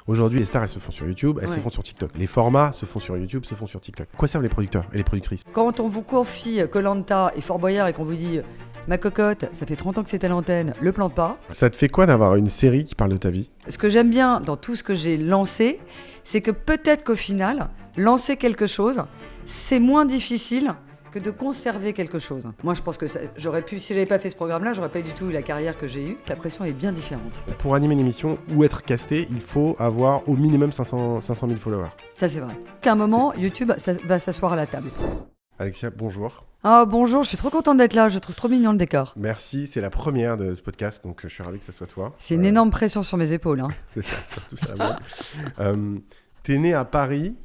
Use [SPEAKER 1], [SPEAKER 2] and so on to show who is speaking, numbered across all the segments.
[SPEAKER 1] Aujourd'hui, les stars, elles se font sur YouTube, elles se font sur TikTok. Les formats se font sur YouTube, se font sur TikTok. Quoi servent les producteurs et les productrices ?
[SPEAKER 2] Quand on vous confie Koh-Lanta et Fort Boyard et qu'on vous dit ma cocotte, ça fait 30 ans que c'est à l'antenne, le plante pas.
[SPEAKER 1] Ça te fait quoi d'avoir une série qui parle de ta vie ?
[SPEAKER 2] Ce que j'aime bien dans tout ce que j'ai lancé, c'est que peut-être qu'au final, lancer quelque chose, c'est moins difficile que de conserver quelque chose. Moi, je pense que j'aurais pu, si j'avais pas fait ce programme-là, j'aurais pas du tout eu la carrière que j'ai eue. La pression est bien différente.
[SPEAKER 1] Pour animer une émission ou être casté, il faut avoir au minimum 500 000 followers.
[SPEAKER 2] Ça, c'est vrai. Qu'à un moment, YouTube va s'asseoir à la table.
[SPEAKER 1] Alexia, bonjour.
[SPEAKER 2] Oh, bonjour, je suis trop contente d'être là. Je trouve trop mignon le décor.
[SPEAKER 1] Merci, c'est la première de ce podcast, donc je suis ravi que ça soit toi.
[SPEAKER 2] C'est une énorme pression sur mes épaules. Hein.
[SPEAKER 1] C'est ça, surtout sur la mienne. T'es né à Paris,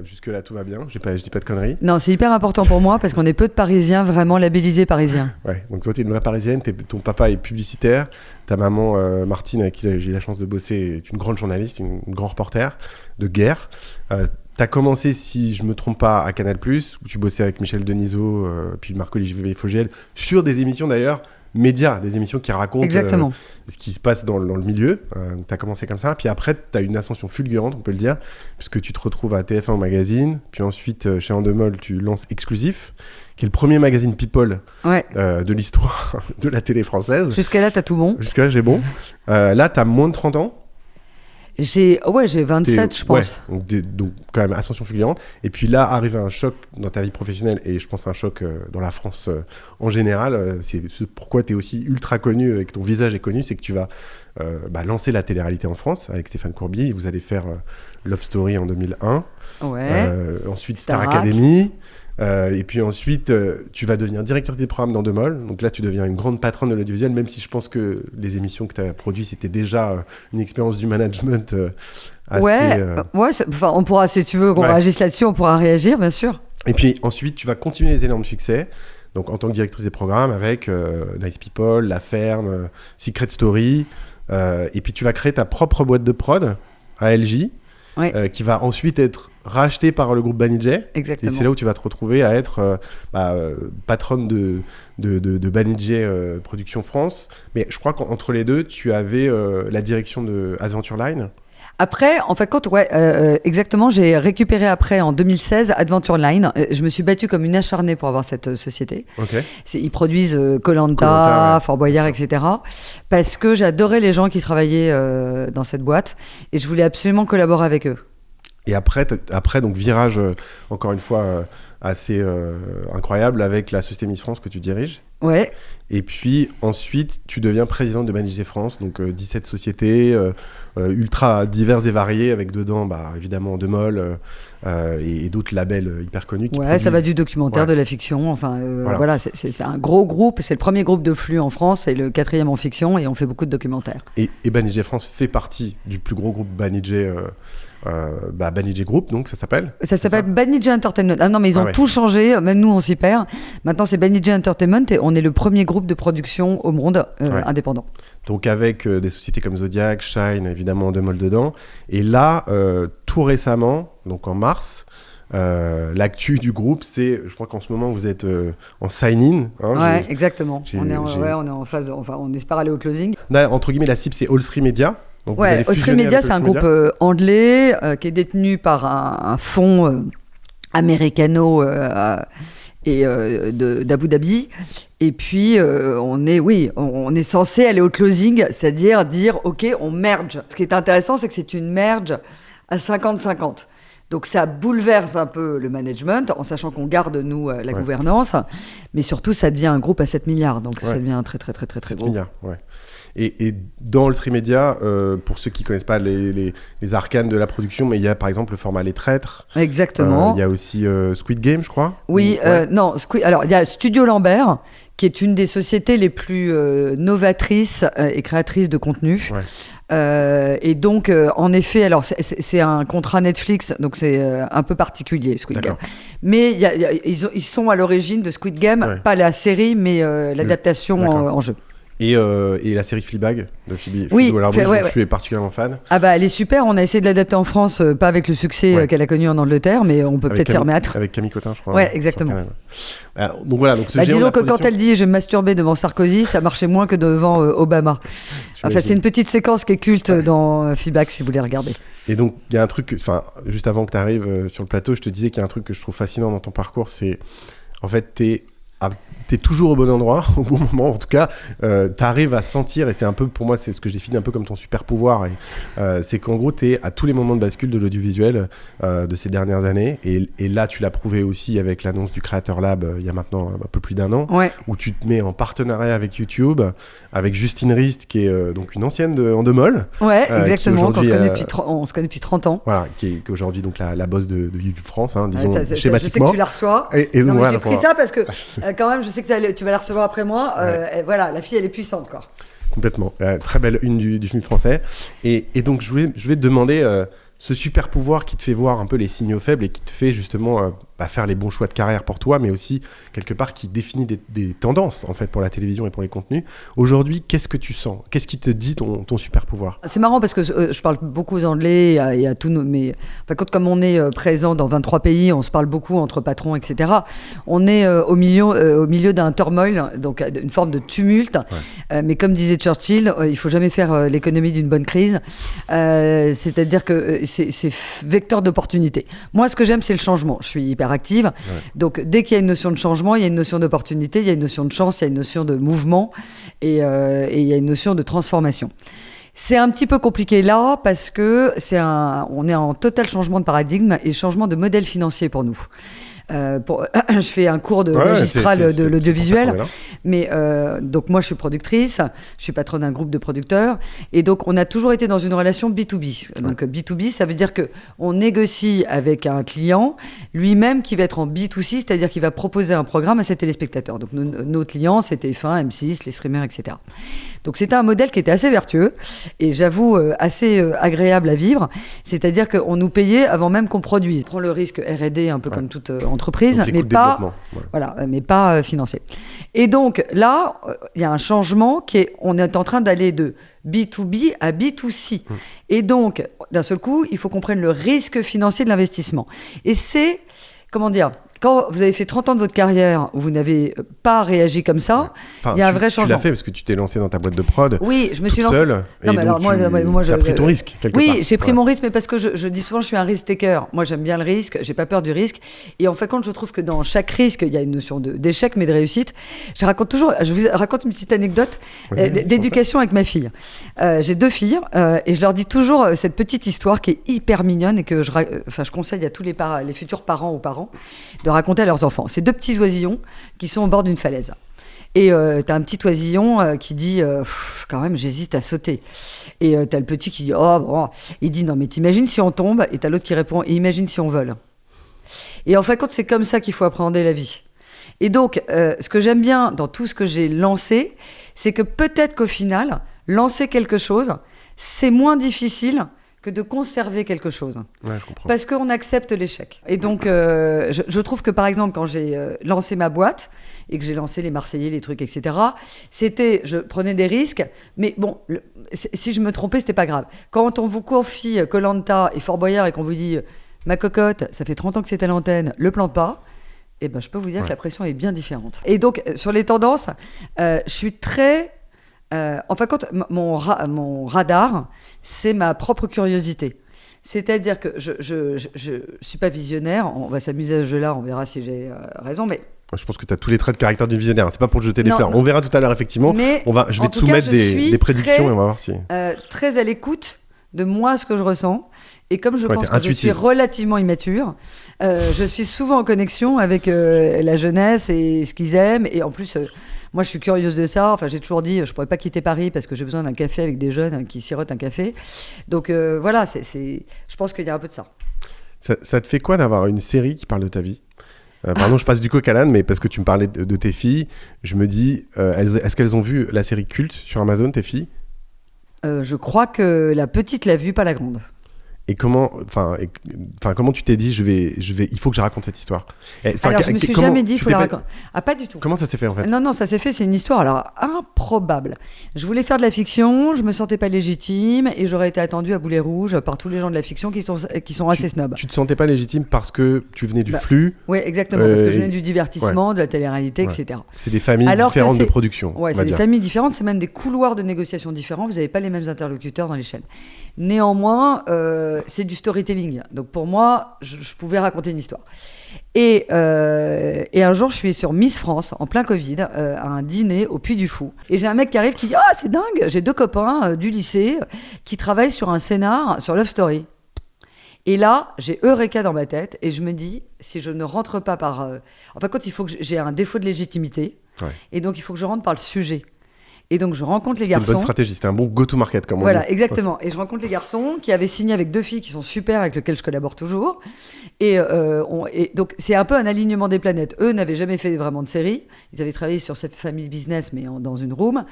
[SPEAKER 1] jusque-là tout va bien, je dis pas de conneries.
[SPEAKER 2] Non, c'est hyper important pour moi parce qu'on est peu de Parisiens vraiment labellisés Parisiens.
[SPEAKER 1] Ouais, donc toi t'es une vraie Parisienne, ton papa est publicitaire, ta maman Martine avec qui j'ai eu la chance de bosser est une grande journaliste, une grande reporter de guerre. T'as commencé, si je me trompe pas, à Canal+, où tu bossais avec Michel Denisot, puis Marc-Olivier Fogiel, sur des émissions d'ailleurs, médias, des émissions qui racontent ce qui se passe dans le milieu. Tu as commencé comme ça, puis après tu as une ascension fulgurante, on peut le dire, puisque tu te retrouves à TF1 au magazine, puis ensuite chez Endemol tu lances Exclusif, qui est le premier magazine People de l'histoire de la télé française.
[SPEAKER 2] Jusqu'à là, t'as tout bon.
[SPEAKER 1] Jusqu'à là, j'ai bon. Là, tu as moins de 30 ans.
[SPEAKER 2] J'ai 27, je pense.
[SPEAKER 1] Donc, quand même, ascension fulgurante. Et puis là, arrive un choc dans ta vie professionnelle, et je pense un choc dans la France en général. C'est pourquoi tu es aussi ultra connu et que ton visage est connu, c'est que tu vas lancer la télé-réalité en France avec Stéphane Courbier. Vous allez faire Love Story en 2001. Ensuite, Star Academy. Et puis ensuite, tu vas devenir directeur des programmes d'Endemol. Donc là, tu deviens une grande patronne de l'audiovisuel, même si je pense que les émissions que tu as produites, c'était déjà une expérience du management assez...
[SPEAKER 2] on pourra, si tu veux qu'on réagisse là-dessus, on pourra réagir, bien sûr.
[SPEAKER 1] Et puis ensuite, tu vas continuer les énormes succès. Donc en tant que directrice des programmes avec Nice People, La Ferme, Secret Story. Et puis tu vas créer ta propre boîte de prod à LJ. Qui va ensuite être racheté par le groupe Banijay.
[SPEAKER 2] Exactement.
[SPEAKER 1] Et c'est là où tu vas te retrouver à être patronne de Banijay Production France. Mais je crois qu'entre les deux, tu avais la direction de Adventure Line.
[SPEAKER 2] Après, en fait, exactement, j'ai récupéré après, en 2016, Adventure Line. Je me suis battue comme une acharnée pour avoir cette société.
[SPEAKER 1] Okay.
[SPEAKER 2] Ils produisent Koh-Lanta, Fort Boyard, etc. Parce que j'adorais les gens qui travaillaient dans cette boîte et je voulais absolument collaborer avec eux.
[SPEAKER 1] Et après donc virage, encore une fois, assez incroyable avec la Société Miss France que tu diriges.
[SPEAKER 2] Ouais.
[SPEAKER 1] Et puis ensuite, tu deviens présidente de Banijay France, donc 17 sociétés ultra diverses et variées, avec dedans évidemment Endemol et d'autres labels hyper connus.
[SPEAKER 2] Ça va du documentaire, de la fiction, voilà, c'est un gros groupe, c'est le premier groupe de flux en France, c'est le 4e en fiction et on fait beaucoup de documentaires.
[SPEAKER 1] Et Banijay France fait partie du plus gros groupe Banijay. Banijay Group, donc ça s'appelle
[SPEAKER 2] Banijay Entertainment. Ah non, mais ils ont tout changé, même nous on s'y perd. Maintenant c'est Banijay Entertainment et on est le premier groupe de production au monde indépendant.
[SPEAKER 1] Donc avec des sociétés comme Zodiac, Shine, évidemment Endemol dedans. Et là, tout récemment, donc en mars, l'actu du groupe, c'est, je crois qu'en ce moment vous êtes en sign-in.
[SPEAKER 2] Exactement. On est en phase, on espère aller au closing.
[SPEAKER 1] Là, entre guillemets, la cible c'est All3 Media.
[SPEAKER 2] All3 Media, c'est un groupe anglais qui est détenu par un fonds américano d'Abu Dhabi. Et puis, on est censé aller au closing, c'est-à-dire dire, OK, on merge. Ce qui est intéressant, c'est que c'est une merge à 50-50. Donc, ça bouleverse un peu le management, en sachant qu'on garde, nous, la gouvernance. Mais surtout, ça devient un groupe à 7 milliards. Donc, ça devient un très, très, très, très, très gros.
[SPEAKER 1] 7 milliards, Et dans All3 Media, pour ceux qui ne connaissent pas les arcanes de la production, mais il y a par exemple le format Les Traîtres.
[SPEAKER 2] Exactement.
[SPEAKER 1] Il y a aussi Squid Game, je crois.
[SPEAKER 2] Oui, alors il y a Studio Lambert, qui est une des sociétés les plus novatrices et créatrices de contenu. Et donc, en effet, alors c'est un contrat Netflix, donc c'est un peu particulier, Squid Game. Mais ils sont à l'origine de Squid Game, pas la série, mais l'adaptation en jeu.
[SPEAKER 1] Et la série Fleabag de Phoebe
[SPEAKER 2] Oui,
[SPEAKER 1] Waller-Bridge, je suis particulièrement fan.
[SPEAKER 2] Ah bah elle est super, on a essayé de l'adapter en France, pas avec le succès qu'elle a connu en Angleterre, mais on peut peut-être s'y remettre.
[SPEAKER 1] Avec Camille Cotin, je crois.
[SPEAKER 2] Ouais, exactement.
[SPEAKER 1] Donc voilà, donc
[SPEAKER 2] disons que quand elle dit « je vais me masturber devant Sarkozy », ça marchait moins que devant Obama. Enfin, c'est une petite séquence qui est culte dans Fleabag, si vous voulez regarder.
[SPEAKER 1] Et donc, il y a un truc, juste avant que tu arrives sur le plateau, je te disais qu'il y a un truc que je trouve fascinant dans ton parcours, c'est en fait, t'es toujours au bon endroit, au bon moment. En tout cas, t'arrives à sentir, et c'est un peu, pour moi, c'est ce que je définis un peu comme ton super pouvoir. C'est qu'en gros, t'es à tous les moments de bascule de l'audiovisuel de ces dernières années. Et là, tu l'as prouvé aussi avec l'annonce du Creator Lab il y a maintenant un peu plus d'un an, où tu te mets en partenariat avec YouTube, avec Justine Rist, qui est donc une ancienne de Endemol.
[SPEAKER 2] Ouais, exactement, on se connaît depuis 30 ans.
[SPEAKER 1] Voilà, qui est aujourd'hui donc la boss de YouTube France, disons schématiquement.
[SPEAKER 2] Je sais que tu la reçois. J'ai pris ça parce que quand même, je sais que tu vas la recevoir après moi. Voilà, la fille, elle est puissante, quoi.
[SPEAKER 1] Complètement. Très belle une du film français. Et donc, je vais te demander ce super pouvoir qui te fait voir un peu les signaux faibles et qui te fait justement faire les bons choix de carrière pour toi, mais aussi quelque part qui définit des tendances en fait pour la télévision et pour les contenus. Aujourd'hui, qu'est-ce que tu sens ? Qu'est-ce qui te dit ton super pouvoir ?
[SPEAKER 2] C'est marrant parce que je parle beaucoup anglais et à tous mais comme on est présent dans 23 pays, on se parle beaucoup entre patrons, etc. On est au milieu d'un turmoil, donc une forme de tumulte. Mais comme disait Churchill, il faut jamais faire l'économie d'une bonne crise. C'est-à-dire que c'est vecteur d'opportunité. Moi, ce que j'aime, c'est le changement. Je suis hyper active. Donc, dès qu'il y a une notion de changement, il y a une notion d'opportunité, il y a une notion de chance, il y a une notion de mouvement et il y a une notion de transformation. C'est un petit peu compliqué là parce que on est en total changement de paradigme et changement de modèle financier pour nous. Je fais un cours de magistral de l'audiovisuel, mais donc moi je suis productrice, je suis patronne d'un groupe de producteurs, et donc on a toujours été dans une relation B2B. Donc B2B, ça veut dire que on négocie avec un client lui-même qui va être en B2C, c'est-à-dire qu'il va proposer un programme à ses téléspectateurs. Donc nos clients, c'était TF1, M6, les streamers, etc. Donc c'était un modèle qui était assez vertueux et j'avoue assez agréable à vivre, c'est-à-dire qu'on nous payait avant même qu'on produise. On prend le risque R&D un peu comme toute entreprise, mais pas financier. Et donc là, il y a un changement on est en train d'aller de B2B à B2C. Et donc, d'un seul coup, il faut qu'on prenne le risque financier de l'investissement. Et c'est, comment dire, quand vous avez fait 30 ans de votre carrière où vous n'avez pas réagi comme ça, il y a un vrai changement.
[SPEAKER 1] Tu l'as fait parce que tu t'es lancé dans ta boîte de prod.
[SPEAKER 2] Oui, je me suis lancée
[SPEAKER 1] seule.
[SPEAKER 2] Non, mais alors moi,
[SPEAKER 1] j'ai pris ton risque quelque part.
[SPEAKER 2] Oui, j'ai pris mon risque, mais parce que je dis souvent, je suis un risk taker. Moi, j'aime bien le risque, j'ai pas peur du risque. Et en fait, quand je trouve que dans chaque risque, il y a une notion d'échec, mais de réussite. Je vous raconte une petite anecdote d'éducation avec ma fille. J'ai 2 filles et je leur dis toujours cette petite histoire qui est hyper mignonne et que je conseille à tous les futurs parents ou parents de raconter à leurs enfants. C'est 2 petits oisillons qui sont au bord d'une falaise. Et t'as un petit oisillon qui dit quand même j'hésite à sauter. Et t'as le petit qui dit il dit non mais t'imagines si on tombe, et t'as l'autre qui répond et imagine si on vole. Et en fait c'est comme ça qu'il faut appréhender la vie. Et donc ce que j'aime bien dans tout ce que j'ai lancé, c'est que peut-être qu'au final lancer quelque chose c'est moins difficile que de conserver quelque chose.
[SPEAKER 1] Ouais, je comprends.
[SPEAKER 2] Parce qu'on accepte l'échec. Et donc, je trouve que, par exemple, quand j'ai lancé ma boîte et que j'ai lancé les Marseillais, les trucs, etc., je prenais des risques, mais bon, si je me trompais, c'était pas grave. Quand on vous confie Koh-Lanta et Fort Boyard et qu'on vous dit « Ma cocotte, ça fait 30 ans que c'est à l'antenne, le plante pas », eh ben, je peux vous dire que la pression est bien différente. Et donc, sur les tendances, je suis très... mon radar, c'est ma propre curiosité. C'est-à-dire que je suis pas visionnaire. On va s'amuser à ce jeu-là, on verra si j'ai raison. Mais
[SPEAKER 1] je pense que tu as tous les traits de caractère d'une visionnaire. C'est pas pour te jeter des fleurs. On verra tout à l'heure, effectivement.
[SPEAKER 2] Mais
[SPEAKER 1] je vais te soumettre des prédictions et on va voir si.
[SPEAKER 2] Très à l'écoute de moi, ce que je ressens. Et comme je pense que je suis relativement immature, je suis souvent en connexion avec la jeunesse et ce qu'ils aiment. Et en plus, moi, je suis curieuse de ça. Enfin, j'ai toujours dit, je pourrais pas quitter Paris parce que j'ai besoin d'un café avec des jeunes qui sirotent un café. Donc voilà, je pense qu'il y a un peu de ça.
[SPEAKER 1] Ça te fait quoi d'avoir une série qui parle de ta vie ? Pardon, je passe du coq à l'âne, mais parce que tu me parlais de tes filles, je me dis, est-ce qu'elles ont vu la série culte sur Amazon, tes filles ?
[SPEAKER 2] Je crois que la petite l'a vue, pas la grande.
[SPEAKER 1] Et comment tu t'es dit, il faut que je raconte cette histoire.
[SPEAKER 2] Alors, je me suis jamais dit, il faut la raconter. Ah, pas du tout.
[SPEAKER 1] Comment ça s'est fait, en fait?
[SPEAKER 2] Non, ça s'est fait, c'est une histoire alors improbable. Je voulais faire de la fiction, je me sentais pas légitime et j'aurais été attendue à boulet rouge par tous les gens de la fiction qui sont assez snobs.
[SPEAKER 1] Tu te sentais pas légitime parce que tu venais du flux?
[SPEAKER 2] Oui, exactement, parce que je venais du divertissement, de la télé-réalité, etc.
[SPEAKER 1] C'est des familles différentes de production.
[SPEAKER 2] Ouais, c'est des familles différentes, c'est même des couloirs de négociation différents, vous n'avez pas les mêmes interlocuteurs dans les chaînes. Néanmoins, c'est du storytelling. Donc pour moi, je pouvais raconter une histoire. Et un jour, je suis sur Miss France, en plein Covid, à un dîner au Puy du Fou. Et j'ai un mec qui arrive qui dit « Ah, c'est dingue, j'ai 2 copains du lycée qui travaillent sur un scénar sur Love Story. » Et là, j'ai Eureka dans ma tête et je me dis, si je ne rentre pas par... En fait, il faut que j'ai un défaut de légitimité. Ouais. Et donc, il faut que je rentre par le sujet. Et donc, je rencontre les garçons.
[SPEAKER 1] C'était une bonne stratégie, c'était un bon go-to-market, comme on dit.
[SPEAKER 2] Voilà, exactement. Et je rencontre les garçons qui avaient signé avec 2 filles qui sont super, avec lesquelles je collabore toujours. Et donc, c'est un peu un alignement des planètes. Eux n'avaient jamais fait vraiment de série. Ils avaient travaillé sur cette Family Business, mais dans une room.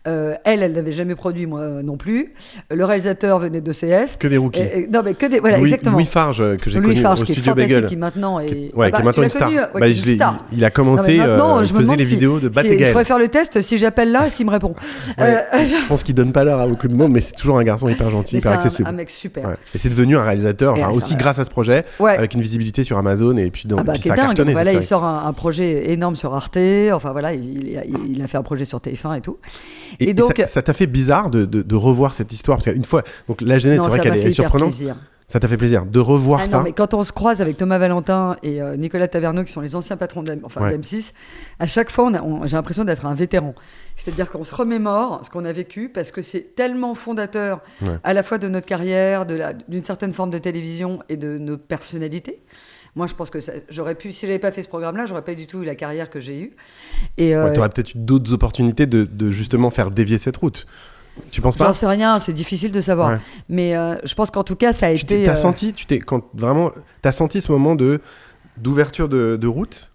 [SPEAKER 2] Ouais. Elle n'avait jamais produit, moi non plus. Le réalisateur venait de CS.
[SPEAKER 1] Que des rookies.
[SPEAKER 2] Non, mais que des... Voilà, exactement.
[SPEAKER 1] Louis Farge, que j'ai connu au Studio Bagel.
[SPEAKER 2] Qui maintenant est...
[SPEAKER 1] qui est maintenant une star. Il a commencé, il faisait les vidéos de Bat et Gaël.
[SPEAKER 2] Il faudrait faire le test. Si j'appelle là, est-ce qu'il me répond?
[SPEAKER 1] Je pense qu'il donne pas l'heure à beaucoup de monde, mais c'est toujours un garçon hyper gentil, hyper accessible.
[SPEAKER 2] Un mec super.
[SPEAKER 1] Ouais. Et c'est devenu un réalisateur, aussi grâce à ce projet, avec une visibilité sur Amazon et puis ça a cartonné.
[SPEAKER 2] Voilà, il sort un projet énorme sur Arte. Enfin voilà, il a fait un projet sur TF1 et tout.
[SPEAKER 1] Et donc ça t'a fait bizarre de revoir cette histoire, parce qu'une fois, donc la genèse, c'est vrai qu'elle est surprenante. Ça t'a fait plaisir de revoir ça?
[SPEAKER 2] Non, mais quand on se croise avec Thomas Valentin et Nicolas Taverneau, qui sont les anciens patrons d'M6, à chaque fois, j'ai l'impression d'être un vétéran. C'est-à-dire qu'on se remémore ce qu'on a vécu, parce que c'est tellement fondateur à la fois de notre carrière, d'une certaine forme de télévision et de nos personnalités. Moi, je pense que j'aurais pu, si j'avais pas fait ce programme-là, j'aurais pas du tout eu la carrière que j'ai eue. Et
[SPEAKER 1] t'aurais peut-être eu d'autres opportunités de justement faire dévier cette route. Tu penses pas?
[SPEAKER 2] J'en sais rien, c'est difficile de savoir. Ouais. Mais je pense qu'en tout cas, ça a été...
[SPEAKER 1] T'as senti ce moment d'ouverture de route?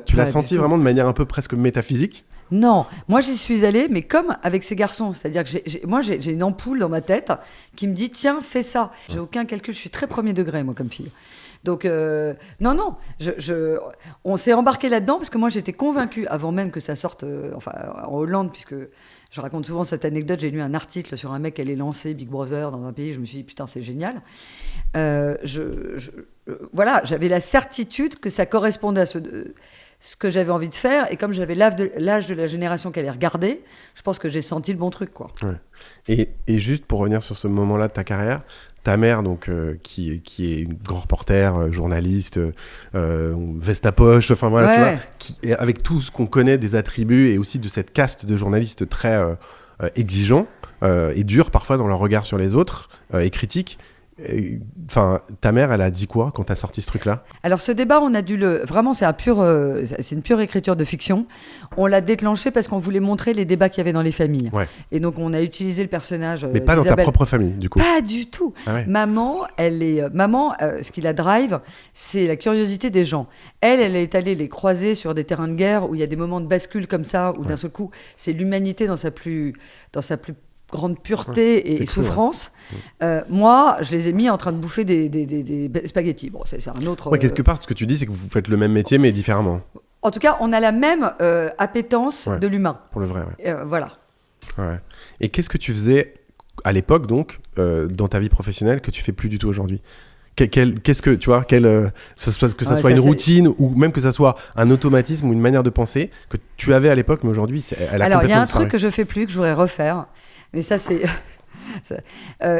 [SPEAKER 1] Tu l'as senti vraiment de manière un peu presque métaphysique?
[SPEAKER 2] Non, moi j'y suis allée, mais comme avec ces garçons. C'est-à-dire que j'ai une ampoule dans ma tête qui me dit, tiens, fais ça. J'ai aucun calcul, je suis très premier degré, moi, comme fille. Donc, non, on s'est embarqué là-dedans parce que moi j'étais convaincue, avant même que ça sorte en Hollande, puisque je raconte souvent cette anecdote, j'ai lu un article sur un mec qui allait lancer Big Brother dans un pays, je me suis dit putain c'est génial. Voilà, j'avais la certitude que ça correspondait à ce que j'avais envie de faire, et comme j'avais l'âge de la génération qui allait regarder, je pense que j'ai senti le bon truc, quoi.
[SPEAKER 1] Ouais. Et juste pour revenir sur ce moment-là de ta carrière, ta mère, donc, qui est une grande reporter, journaliste, veste à poche, enfin voilà, tu vois, avec tout ce qu'on connaît des attributs et aussi de cette caste de journalistes très exigeants et durs parfois dans leur regard sur les autres et critiques. Enfin, ta mère, elle a dit quoi quand t'as sorti ce truc-là? Alors,
[SPEAKER 2] ce débat, on a dû vraiment, c'est une pure écriture de fiction. On l'a déclenché parce qu'on voulait montrer les débats qu'il y avait dans les familles. Ouais. Et donc, on a utilisé le personnage.
[SPEAKER 1] Mais pas dans ta propre famille, du coup.
[SPEAKER 2] Pas du tout. Ah ouais. Maman, ce qui la drive, c'est la curiosité des gens. Elle est allée les croiser sur des terrains de guerre où il y a des moments de bascule comme ça, où d'un seul coup, c'est l'humanité dans sa plus grande pureté et souffrance. Moi, je les ai mis en train de bouffer des spaghettis. Bon, c'est un autre...
[SPEAKER 1] Ouais, quelque part, ce que tu dis, c'est que vous faites le même métier, mais différemment.
[SPEAKER 2] En tout cas, on a la même appétence de l'humain.
[SPEAKER 1] Pour le vrai,
[SPEAKER 2] voilà.
[SPEAKER 1] Ouais. Et qu'est-ce que tu faisais à l'époque, donc, dans ta vie professionnelle, que tu fais plus du tout aujourd'hui? Qu'est-ce que, tu vois, que ça soit une routine, ou même que ça soit un automatisme ou une manière de penser que tu avais à l'époque, mais aujourd'hui, elle a complètement disparu.
[SPEAKER 2] Alors, il y a un truc que je fais plus, que je voudrais refaire, mais ça, c'est...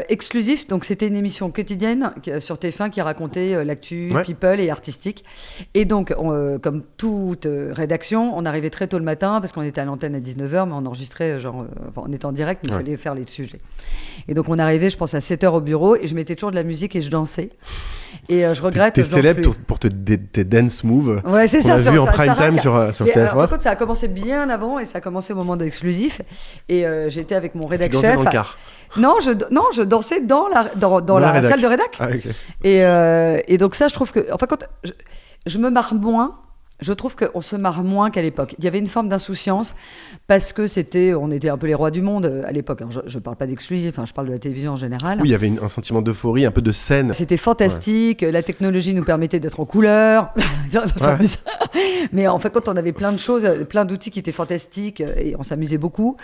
[SPEAKER 2] Exclusif, donc c'était une émission quotidienne sur TF1 qui racontait l'actu people et artistique. Et donc, comme toute rédaction, on arrivait très tôt le matin parce qu'on était à l'antenne à 19h, mais on enregistrait, on était en direct, mais il fallait faire les sujets. Et donc, on arrivait, je pense, à 7h au bureau et je mettais toujours de la musique et je dansais. Et je regrette.
[SPEAKER 1] T'es célèbre pour tes dance moves.
[SPEAKER 2] Ouais, c'est ça.
[SPEAKER 1] On a vu en prime time sur TF1.
[SPEAKER 2] Par contre, ça a commencé bien avant et ça a commencé au moment d'exclusif. Et j'étais avec mon rédac chef.
[SPEAKER 1] Dans le car.
[SPEAKER 2] Non, je dansais dans la salle de rédac.
[SPEAKER 1] Ah, okay.
[SPEAKER 2] Et donc ça, je trouve que, enfin, quand je me marre moins Je trouve qu'on se marre moins qu'à l'époque. Il y avait une forme d'insouciance parce que on était un peu les rois du monde à l'époque. Je ne parle pas d'exclusif, je parle de la télévision en général.
[SPEAKER 1] Oui, il y avait un sentiment d'euphorie, un peu de scène.
[SPEAKER 2] C'était fantastique, la technologie nous permettait d'être en couleur. Mais en fait, quand on avait plein de choses, plein d'outils qui étaient fantastiques et on s'amusait beaucoup.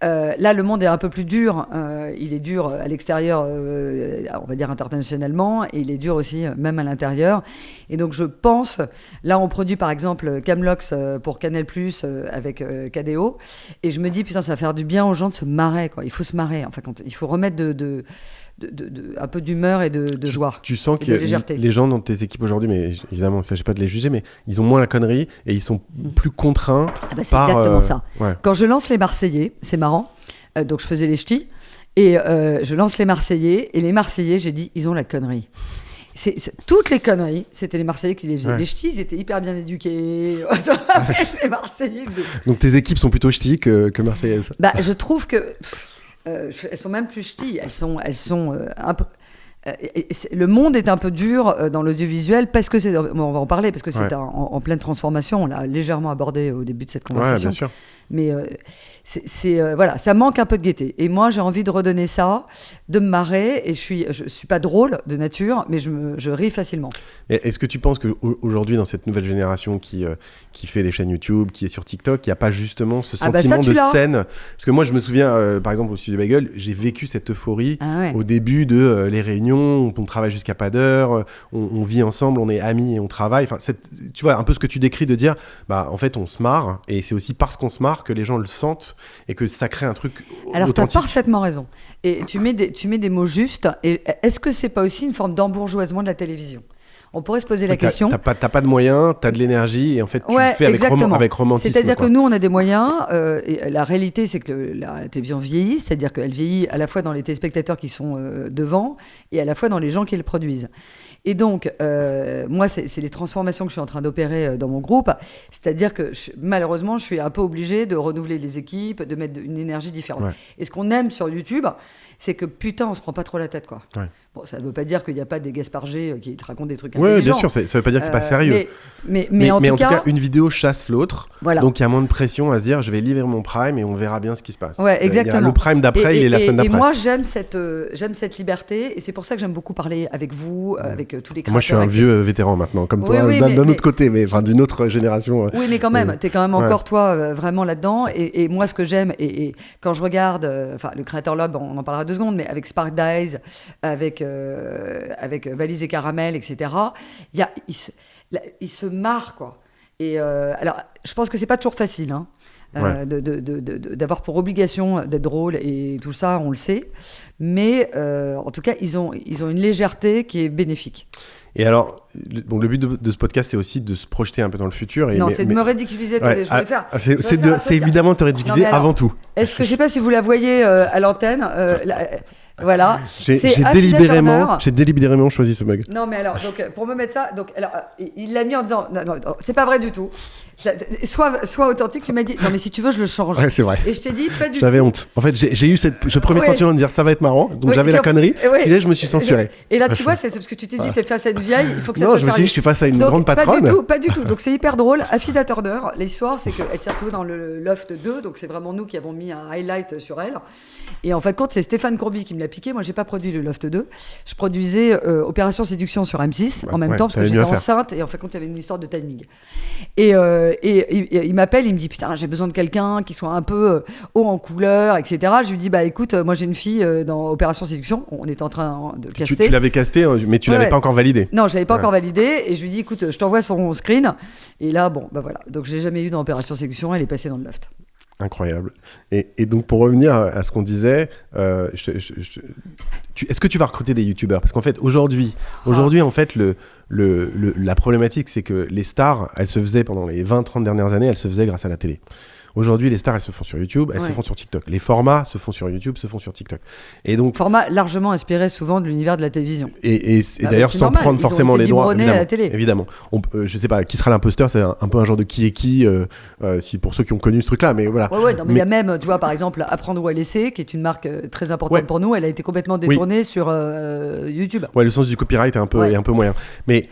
[SPEAKER 2] Là, le monde est un peu plus dur. Il est dur à l'extérieur, on va dire internationalement, et il est dur aussi même à l'intérieur. Et donc, je pense, là, on produit par exemple Camlox pour Canal+, avec KDO, et je me dis, putain, ça va faire du bien aux gens de se marrer, quoi. Il faut se marrer, enfin, il faut remettre un peu d'humeur et de joie.
[SPEAKER 1] Tu sens que les gens dans tes équipes aujourd'hui, mais évidemment, il ne s'agit pas de les juger, mais ils ont moins la connerie et ils sont plus contraints
[SPEAKER 2] c'est exactement ça. Ouais. Quand je lance les Marseillais, c'est marrant, donc je faisais les ch'tis, et je lance les Marseillais, et les Marseillais, j'ai dit, ils ont la connerie. Toutes les conneries, c'était les Marseillais qui les faisaient. Ouais. Les ch'tis, ils étaient hyper bien éduqués. Les Marseillais.
[SPEAKER 1] Donc tes équipes sont plutôt ch'tis que marseillaises.
[SPEAKER 2] Je trouve que elles sont même plus ch'tis. Elles sont un peu. Le monde est un peu dur dans l'audiovisuel parce que on va en parler parce que c'est en pleine transformation. On l'a légèrement abordé au début de cette conversation.
[SPEAKER 1] Ouais, bien sûr.
[SPEAKER 2] Mais voilà, ça manque un peu de gaieté. Et moi, j'ai envie de redonner ça, de me marrer. Et je suis pas drôle de nature, mais je ris facilement.
[SPEAKER 1] Et est-ce que tu penses qu'aujourd'hui, dans cette nouvelle génération qui fait les chaînes YouTube, qui est sur TikTok, il n'y a pas justement ce sentiment de scène ? Parce que moi, je me souviens, par exemple, au Studio Bagel, j'ai vécu cette euphorie au début de les réunions, on travaille jusqu'à pas d'heure, on vit ensemble, on est amis et on travaille. Enfin, tu vois, un peu ce que tu décris de dire, en fait, on se marre. Et c'est aussi parce qu'on se marre que les gens le sentent et que ça crée un truc
[SPEAKER 2] Alors,
[SPEAKER 1] authentique.
[SPEAKER 2] Tu as parfaitement raison. Et tu mets des mots justes. Et est-ce que c'est pas aussi une forme d'embourgeoisement de la télévision ? On pourrait se poser la question.
[SPEAKER 1] T'as pas de moyens, t'as de l'énergie et en fait tu le fais avec romantisme.
[SPEAKER 2] C'est-à-dire que nous on a des moyens et la réalité c'est que la télévision vieillit, c'est-à-dire qu'elle vieillit à la fois dans les téléspectateurs qui sont devant et à la fois dans les gens qui le produisent. Et donc, moi, c'est les transformations que je suis en train d'opérer dans mon groupe. C'est-à-dire que, malheureusement, je suis un peu obligée de renouveler les équipes, de mettre une énergie différente. Ouais. Et ce qu'on aime sur YouTube, c'est que, putain, on se prend pas trop la tête, quoi. Ouais. Bon, ça ne veut pas dire qu'il n'y a pas des Gaspard G qui te racontent des trucs intelligents.
[SPEAKER 1] Oui, bien sûr, ça ne veut pas dire que c'est pas sérieux.
[SPEAKER 2] Mais en tout cas,
[SPEAKER 1] une vidéo chasse l'autre. Voilà. Donc, il y a moins de pression à se dire, je vais livrer mon prime et on verra bien ce qui se passe.
[SPEAKER 2] Ouais, exactement.
[SPEAKER 1] Le prime d'après, il est la semaine d'après.
[SPEAKER 2] Et moi, j'aime cette liberté. Et c'est pour ça que j'aime beaucoup parler avec vous, avec tous les créateurs.
[SPEAKER 1] Moi, je suis un vieux vétéran maintenant, comme toi, d'un autre côté, mais d'une autre génération.
[SPEAKER 2] Oui, mais quand même, tu es quand même encore, toi, vraiment là-dedans. Et moi, ce que j'aime, et quand je regarde, le Creator Lab, on en parlera 2 secondes, mais avec Spark Dice, avec Valise et Caramel, etc., il se marre, quoi. Et alors, je pense que c'est pas toujours facile, hein, d'avoir pour obligation d'être drôle et tout ça, on le sait. Mais en tout cas, ils ont une légèreté qui est bénéfique.
[SPEAKER 1] Et alors, le but de ce podcast, c'est aussi de se projeter un peu dans le futur.
[SPEAKER 2] C'est de me ridiculiser.
[SPEAKER 1] C'est évidemment de te ridiculiser avant tout.
[SPEAKER 2] Est-ce que, je sais pas si vous la voyez à l'antenne, voilà.
[SPEAKER 1] J'ai délibérément choisi ce mug.
[SPEAKER 2] Non, mais alors, donc, pour me mettre ça, il l'a mis en disant, non, c'est pas vrai du tout. Sois authentique, tu m'as dit, non, mais si tu veux, je le change.
[SPEAKER 1] Ouais, c'est vrai.
[SPEAKER 2] Et je t'ai dit, pas du tout.
[SPEAKER 1] J'avais honte. En fait, j'ai eu ce premier sentiment de dire, ça va être marrant. Donc, j'avais la connerie. Et là, je me suis censuré.
[SPEAKER 2] Et là, tu vois, c'est parce que tu t'es dit, t'es face à une vieille, il faut que ça soit
[SPEAKER 1] sérieux. Non, je me suis dit, je suis face à une grande patronne.
[SPEAKER 2] Pas du tout. Donc, c'est hyper drôle. Affida Turner, l'histoire, c'est qu'elle s'est retrouvée dans le Loft 2. Donc, c'est vraiment nous qui avons mis un highlight sur elle. Et en fait, c'est Stéphane Courby qui me l'a piqué. Moi, j'ai pas produit le Loft 2. Je produisais Opération Séduction sur M6 en même temps parce que j'étais enceinte et en fait, il y avait une histoire de timing. Et il m'appelle, il me dit putain, j'ai besoin de quelqu'un qui soit un peu haut en couleur, etc. Je lui dis écoute, moi j'ai une fille dans Opération Séduction. On était en train de caster.
[SPEAKER 1] Tu l'avais casté, mais tu l'avais pas encore validé.
[SPEAKER 2] Non, je l'avais pas encore validé. Et je lui dis écoute, je t'envoie son screen. Et là, voilà. Donc j'ai jamais eu dans Opération Séduction. Elle est passée dans le Loft.
[SPEAKER 1] Incroyable. Et donc, pour revenir à ce qu'on disait, est-ce que tu vas recruter des youtubeurs ? Parce qu'en fait, aujourd'hui, en fait, la problématique, c'est que les stars, elles se faisaient pendant les 20-30 dernières années, elles se faisaient grâce à la télé. Aujourd'hui, les stars, elles se font sur YouTube, elles se font sur TikTok. Les formats se font sur YouTube, se font sur TikTok. Et donc,
[SPEAKER 2] formats largement inspirés souvent de l'univers de la télévision.
[SPEAKER 1] Et d'ailleurs, sans prendre forcément les droits.
[SPEAKER 2] À la télé.
[SPEAKER 1] Évidemment. Je sais pas, qui sera l'imposteur, c'est un peu un genre de qui est qui, pour ceux qui ont connu ce truc-là, mais voilà.
[SPEAKER 2] Mais il y a même, tu vois, par exemple, Apprendre ou à laisser, qui est une marque très importante pour nous, elle a été complètement détournée sur YouTube.
[SPEAKER 1] Ouais, le sens du copyright est un peu moyen. Mais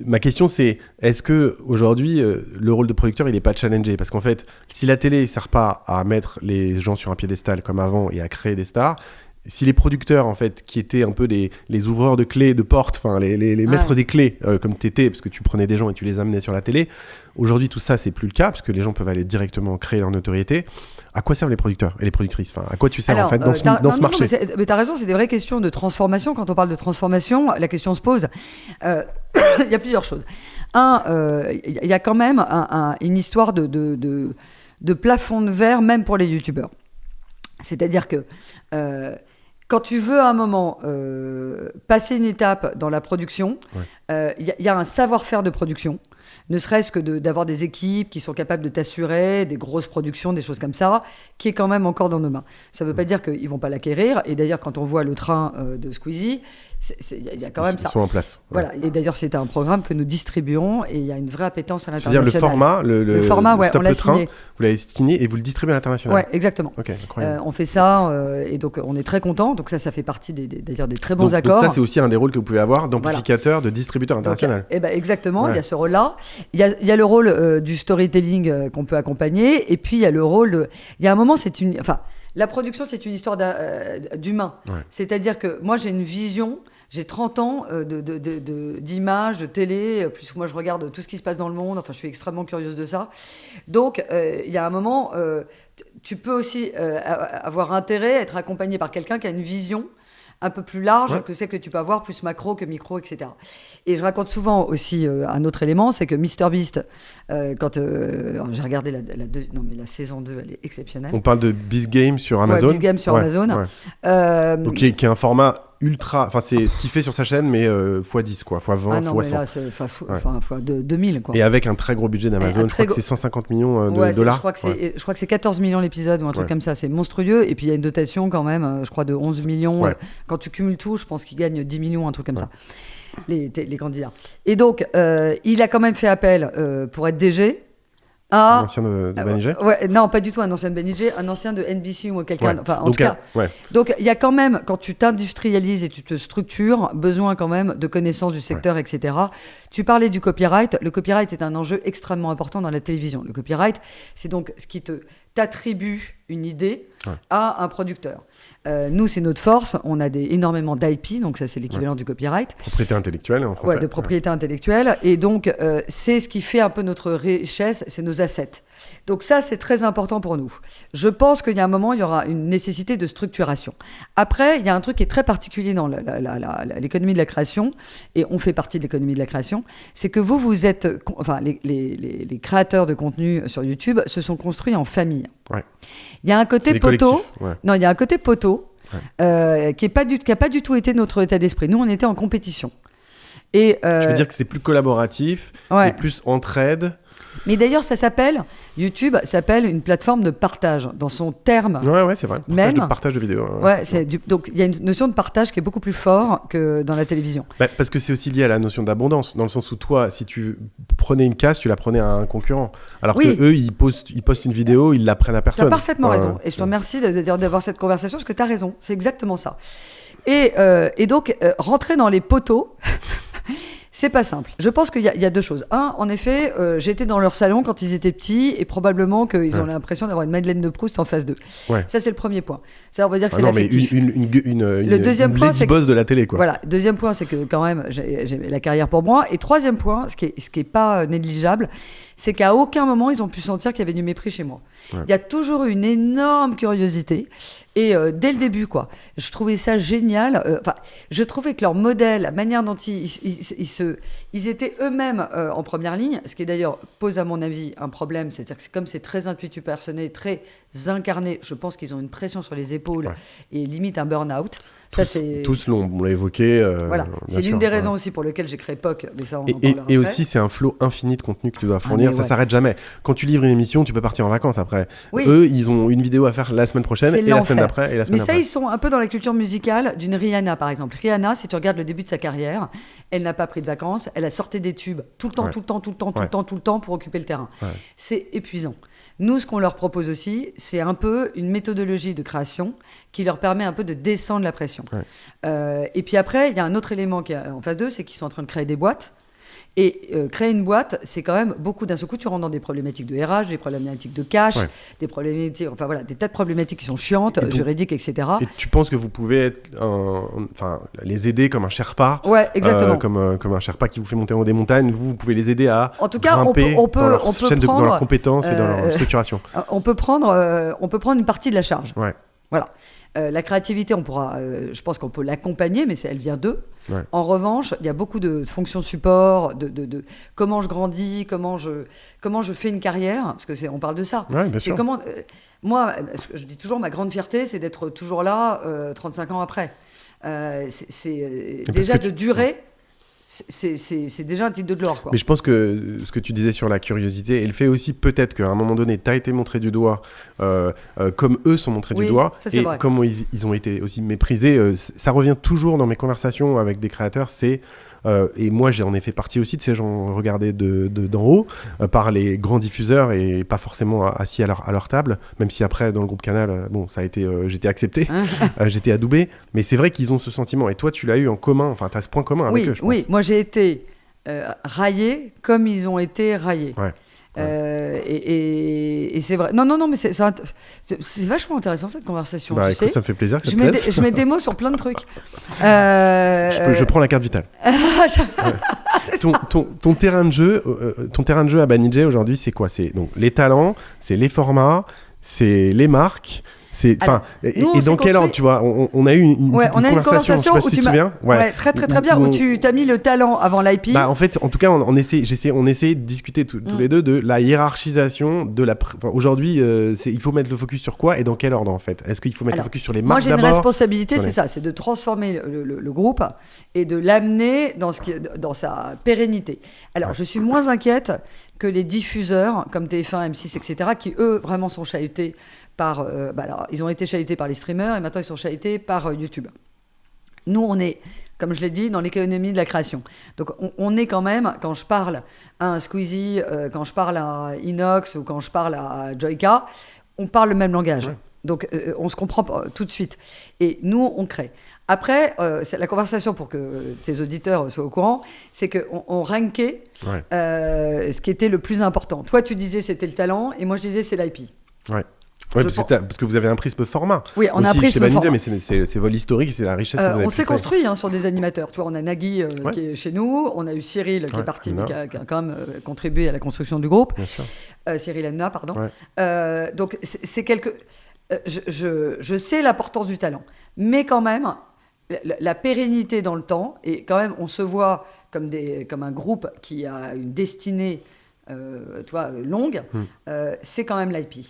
[SPEAKER 1] ma question c'est, est-ce que aujourd'hui le rôle de producteur il est pas challengé? Parce qu'en fait, si la télé sert pas à mettre les gens sur un piédestal comme avant et à créer des stars, si les producteurs en fait qui étaient un peu les ouvreurs de clés de porte, enfin les maîtres des clés comme t'étais, parce que tu prenais des gens et tu les amenais sur la télé, aujourd'hui tout ça c'est plus le cas parce que les gens peuvent aller directement créer leur notoriété. À quoi servent les producteurs et les productrices? Enfin, à quoi tu sers en fait dans ce marché?
[SPEAKER 2] Mais t'as raison, c'est des vraies questions de transformation. Quand on parle de transformation, la question se pose. Il y a plusieurs choses. Il y a quand même une histoire de plafond de verre, même pour les youtubeurs. C'est-à-dire que quand tu veux à un moment passer une étape dans la production, y a un savoir-faire de production. Ne serait-ce que d'avoir des équipes qui sont capables de t'assurer, des grosses productions, des choses comme ça, qui est quand même encore dans nos mains. Ça ne veut pas dire qu'ils ne vont pas l'acquérir. Et d'ailleurs, quand on voit le train de Squeezie, il y a quand même ça.
[SPEAKER 1] Ils sont en place.
[SPEAKER 2] Voilà. Et d'ailleurs, c'est un programme que nous distribuons et il y a une vraie appétence à l'international.
[SPEAKER 1] C'est-à-dire le format,
[SPEAKER 2] ouais,
[SPEAKER 1] Stop
[SPEAKER 2] on l'a
[SPEAKER 1] le train,
[SPEAKER 2] signé.
[SPEAKER 1] vous l'avez signé et vous le distribuez à l'international.
[SPEAKER 2] Ouais, exactement.
[SPEAKER 1] Ok, incroyable.
[SPEAKER 2] On fait ça et donc on est très contents. Donc ça fait partie d'ailleurs des très bons accords.
[SPEAKER 1] Donc ça, c'est aussi un des rôles que vous pouvez avoir d'amplificateur, de distributeur international.
[SPEAKER 2] Exactement, il y a ce rôle-là. Il y a le rôle du storytelling qu'on peut accompagner. Et puis il y a le rôle il y a un moment, la production, c'est une histoire d'humain. Ouais. C'est-à-dire que moi, j'ai une vision. J'ai 30 ans d'images, de télé, puisque moi je regarde tout ce qui se passe dans le monde, enfin je suis extrêmement curieuse de ça. Donc il y a un moment, tu peux aussi avoir intérêt à être accompagné par quelqu'un qui a une vision un peu plus large que celle que tu peux avoir, plus macro que micro, etc. Et je raconte souvent aussi un autre élément, c'est que MrBeast, quand j'ai regardé la saison 2, elle est exceptionnelle.
[SPEAKER 1] On parle de Beast Game sur Amazon.
[SPEAKER 2] Beast Game sur Amazon.
[SPEAKER 1] Ouais. Donc qui est un format ultra, enfin c'est ce qu'il fait sur sa chaîne mais x10 quoi, x20, x100.
[SPEAKER 2] Là c'est fois 2000 quoi.
[SPEAKER 1] Et avec un très gros budget d'Amazon, je crois que c'est 150 millions de dollars.
[SPEAKER 2] Je crois que c'est 14 millions l'épisode ou un truc comme ça, c'est monstrueux et puis il y a une dotation quand même, je crois de 11 millions. Quand tu cumules tout, je pense qu'ils gagnent 10 millions, un truc comme ça. Les candidats. Et donc il a quand même fait appel pour être DG.
[SPEAKER 1] Un ancien de Banijé
[SPEAKER 2] non, pas du tout un ancien de Banijé, un ancien de NBC ou quelqu'un. Enfin, en tout cas.
[SPEAKER 1] Ouais.
[SPEAKER 2] Donc, il y a quand même, quand tu t'industrialises et tu te structures, besoin quand même de connaissances du secteur, etc. Tu parlais du copyright. Le copyright est un enjeu extrêmement important dans la télévision. Le copyright, c'est donc ce qui t'attribue une idée à un producteur. Nous, c'est notre force. On a énormément d'IP, donc ça, c'est l'équivalent du copyright.
[SPEAKER 1] Propriété intellectuelle en français.
[SPEAKER 2] De propriété intellectuelle. Et donc, c'est ce qui fait un peu notre richesse, c'est nos assets. Donc ça, c'est très important pour nous. Je pense qu'il y a un moment, il y aura une nécessité de structuration. Après, il y a un truc qui est très particulier dans l'économie de la création, et on fait partie de l'économie de la création, c'est que vous êtes... Enfin, les créateurs de contenu sur YouTube se sont construits en famille. Ouais. Il y a un côté poteau... Non, il y a un côté poteau qui n'a pas du tout été notre état d'esprit. Nous, on était en compétition. Et,
[SPEAKER 1] je veux dire que c'est plus collaboratif et plus entraide.
[SPEAKER 2] Mais d'ailleurs, YouTube s'appelle une plateforme de partage, dans son terme.
[SPEAKER 1] Ouais, c'est vrai. Partage de vidéos.
[SPEAKER 2] Donc il y a une notion de partage qui est beaucoup plus fort que dans la télévision.
[SPEAKER 1] Parce que c'est aussi lié à la notion d'abondance, dans le sens où toi, si tu prenais une casse, tu la prenais à un concurrent. Alors que eux, ils postent une vidéo, ils la prennent à personne.
[SPEAKER 2] Tu as parfaitement raison. Et je te remercie d'avoir cette conversation, parce que tu as raison. C'est exactement ça. Et donc, rentrer dans les poteaux... C'est pas simple. Je pense qu'il y a deux choses. Un, en effet, j'étais dans leur salon quand ils étaient petits et probablement qu'ils ont l'impression d'avoir une Madeleine de Proust en face d'eux. Ouais. Ça, c'est le premier point. Ça, on va dire que c'est l'affectif.
[SPEAKER 1] Le deuxième point, c'est boss de la télé, quoi.
[SPEAKER 2] Voilà. Deuxième point, c'est que quand même, j'ai la carrière pour moi. Et troisième point, ce qui est pas négligeable, c'est qu'à aucun moment, ils ont pu sentir qu'il y avait du mépris chez moi. Ouais. Il y a toujours eu une énorme curiosité. Et dès le début, quoi, je trouvais ça génial. Je trouvais que leur modèle, la manière dont ils étaient eux-mêmes en première ligne, ce qui d'ailleurs pose à mon avis un problème, c'est-à-dire que comme c'est très intuitu personné, très incarné, je pense qu'ils ont une pression sur les épaules et limite un burn-out.
[SPEAKER 1] Tous on l'a évoqué.
[SPEAKER 2] Voilà, c'est l'une des raisons aussi pour lesquelles j'ai créé POC. Mais ça,
[SPEAKER 1] et aussi, c'est un flot infini de contenu que tu dois fournir. Ça s'arrête jamais. Quand tu livres une émission, tu peux partir en vacances après. Oui. Eux, ils ont une vidéo à faire la semaine prochaine et la semaine d'après et la semaine d'après.
[SPEAKER 2] Mais ça, ils sont un peu dans la culture musicale d'une Rihanna, par exemple. Rihanna, si tu regardes le début de sa carrière, elle n'a pas pris de vacances. Elle a sorti des tubes tout le temps pour occuper le terrain. Ouais. C'est épuisant. Nous, ce qu'on leur propose aussi, c'est un peu une méthodologie de création qui leur permet un peu de descendre la pression. Ouais. Et puis après, il y a un autre élément qui est en face d'eux, c'est qu'ils sont en train de créer des boîtes Et créer une boîte, c'est quand même beaucoup d'un seul coup. Tu rentres dans des problématiques de RH, des problématiques de cash, des problématiques, enfin voilà, des tas de problématiques qui sont chiantes, juridiques, etc.
[SPEAKER 1] Et tu penses que vous pouvez être les aider comme un Sherpa,
[SPEAKER 2] exactement.
[SPEAKER 1] Comme un Sherpa qui vous fait monter en haut des montagnes. Vous pouvez les aider à
[SPEAKER 2] en tout cas,
[SPEAKER 1] grimper
[SPEAKER 2] on peut
[SPEAKER 1] dans leur
[SPEAKER 2] prendre,
[SPEAKER 1] dans leurs compétences et dans leur structuration.
[SPEAKER 2] On peut prendre une partie de la charge.
[SPEAKER 1] Ouais.
[SPEAKER 2] Voilà. La créativité, je pense qu'on peut l'accompagner, mais elle vient d'eux.
[SPEAKER 1] Ouais.
[SPEAKER 2] En revanche, il y a beaucoup de fonctions support, de comment je grandis, comment je fais une carrière, parce que on parle de ça.
[SPEAKER 1] Ouais, bien sûr.
[SPEAKER 2] Moi, je dis toujours, ma grande fierté, c'est d'être toujours là 35 ans après. C'est déjà de durer. C'est déjà un titre de gloire, quoi.
[SPEAKER 1] Mais je pense que ce que tu disais sur la curiosité et le fait aussi peut-être qu'à un moment donné tu as été montré du doigt comme eux sont montrés du doigt
[SPEAKER 2] ça, c'est vrai.
[SPEAKER 1] Comme ils ont été aussi méprisés, ça revient toujours dans mes conversations avec des créateurs, et moi j'en ai fait partie aussi de ces gens regardés d'en haut par les grands diffuseurs et pas forcément assis à leur table, même si après dans le groupe Canal ça a été j'étais accepté, j'étais adoubé, mais c'est vrai qu'ils ont ce sentiment et toi tu l'as eu en commun, enfin tu as ce point commun avec eux, je pense.
[SPEAKER 2] Oui, moi j'ai été raillé comme ils ont été raillés.
[SPEAKER 1] Ouais.
[SPEAKER 2] Et c'est vrai. Non, mais c'est vachement intéressant cette conversation. Tu sais,
[SPEAKER 1] ça me fait plaisir que ça te plaise.
[SPEAKER 2] Je mets des mots sur plein de trucs.
[SPEAKER 1] Je prends la carte vitale. Ton terrain de jeu à Banijay aujourd'hui, c'est quoi? C'est donc les talents, c'est les formats, c'est les marques. Et dans quel ordre, tu vois, on a eu une conversation, je sais pas si tu te souviens.
[SPEAKER 2] Très bien, où tu t'as mis le talent avant l'IP.
[SPEAKER 1] En fait, en tout cas, on essaie de discuter tous les deux de la hiérarchisation de la. Aujourd'hui, il faut mettre le focus sur quoi et dans quel ordre en fait? Est-ce qu'il faut mettre le focus sur les marques d'abord?
[SPEAKER 2] Moi, j'ai une responsabilité, c'est ça, c'est de transformer le groupe et de l'amener dans sa pérennité. Alors, je suis moins inquiète que les diffuseurs comme TF1, M6, etc., qui eux vraiment sont chahutés par, alors, ils ont été chahutés par les streamers et maintenant ils sont chahutés par YouTube. Nous, on est, comme je l'ai dit, dans l'économie de la création. Donc, on est quand même, quand je parle à un Squeezie, quand je parle à Inox ou quand je parle à Joyka, on parle le même langage. Ouais. Donc, on se comprend tout de suite. Et nous, on crée. Après, la conversation, pour que tes auditeurs soient au courant, c'est qu'on rankait ce qui était le plus important. Toi, tu disais c'était le talent et moi, je disais c'est l'IP.
[SPEAKER 1] Ouais. Ouais, parce que vous avez un prisme format.
[SPEAKER 2] Oui, on a un prisme format.
[SPEAKER 1] Mais c'est vol historique, c'est la richesse que vous avez.
[SPEAKER 2] On s'est construit sur des animateurs. Tu vois, on a Nagui qui est chez nous, on a eu Cyril qui est parti, mais qui a quand même contribué à la construction du groupe.
[SPEAKER 1] Bien sûr.
[SPEAKER 2] Cyril Hanouna, pardon. Ouais. Donc, c'est quelque... je sais l'importance du talent, mais quand même, la pérennité dans le temps, et quand même, on se voit comme un groupe qui a une destinée longue, c'est quand même l'IP.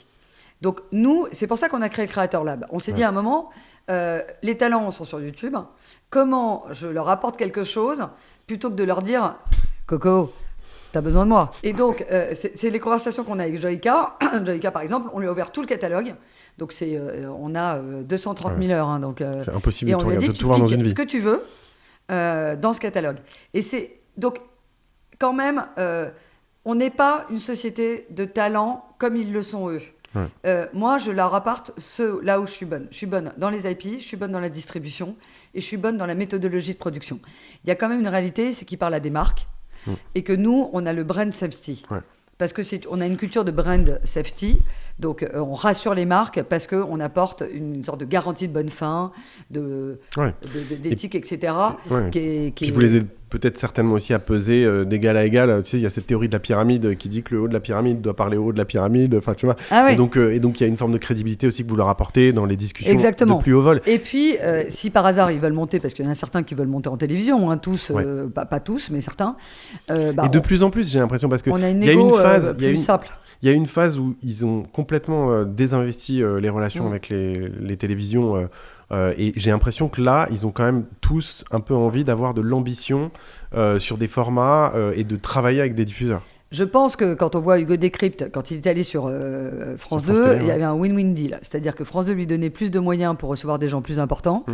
[SPEAKER 2] Donc nous, c'est pour ça qu'on a créé le Creator Lab. On s'est dit à un moment, les talents sont sur YouTube, comment je leur apporte quelque chose plutôt que de leur dire « Coco, t'as besoin de moi ». Et donc, c'est les conversations qu'on a avec Joyka. Joyka, par exemple, on lui a ouvert tout le catalogue. Donc, on a 230 000 heures. Donc,
[SPEAKER 1] c'est impossible
[SPEAKER 2] et on lui a dit,
[SPEAKER 1] tout voir dans une vie.
[SPEAKER 2] Ce que tu veux dans ce catalogue. Et c'est... Donc, quand même, on n'est pas une société de talents comme ils le sont eux. Ouais. Moi, je leur apporte là où je suis bonne. Je suis bonne dans les IP, je suis bonne dans la distribution et je suis bonne dans la méthodologie de production. Il y a quand même une réalité, c'est qu'ils parlent à des marques et que nous, on a le brand safety. Ouais. Parce qu'on a une culture de brand safety, donc on rassure les marques parce qu'on apporte une sorte de garantie de bonne fin, d'éthique, etc.
[SPEAKER 1] Ouais. Puis vous les aidez peut-être certainement aussi à peser d'égal à égal. Tu sais, il y a cette théorie de la pyramide qui dit que le haut de la pyramide doit parler au haut de la pyramide. Enfin, tu vois.
[SPEAKER 2] Ah ouais.
[SPEAKER 1] Et donc, il y a une forme de crédibilité aussi que vous leur apportez dans les discussions
[SPEAKER 2] Exactement.
[SPEAKER 1] de plus haut vol.
[SPEAKER 2] Et puis, si par hasard ils veulent monter, parce qu'il y en a certains qui veulent monter en télévision, tous, pas tous, mais certains.
[SPEAKER 1] Et de plus en plus, j'ai l'impression, parce que
[SPEAKER 2] on a une
[SPEAKER 1] y a une phase,
[SPEAKER 2] plus simple.
[SPEAKER 1] Il y a une phase où ils ont complètement désinvesti les relations avec les télévisions. Et j'ai l'impression que là, ils ont quand même tous un peu envie d'avoir de l'ambition sur des formats et de travailler avec des diffuseurs.
[SPEAKER 2] Je pense que quand on voit Hugo Décrypte, quand il est allé sur France 2, il y avait un win-win deal. C'est-à-dire que France 2 lui donnait plus de moyens pour recevoir des gens plus importants.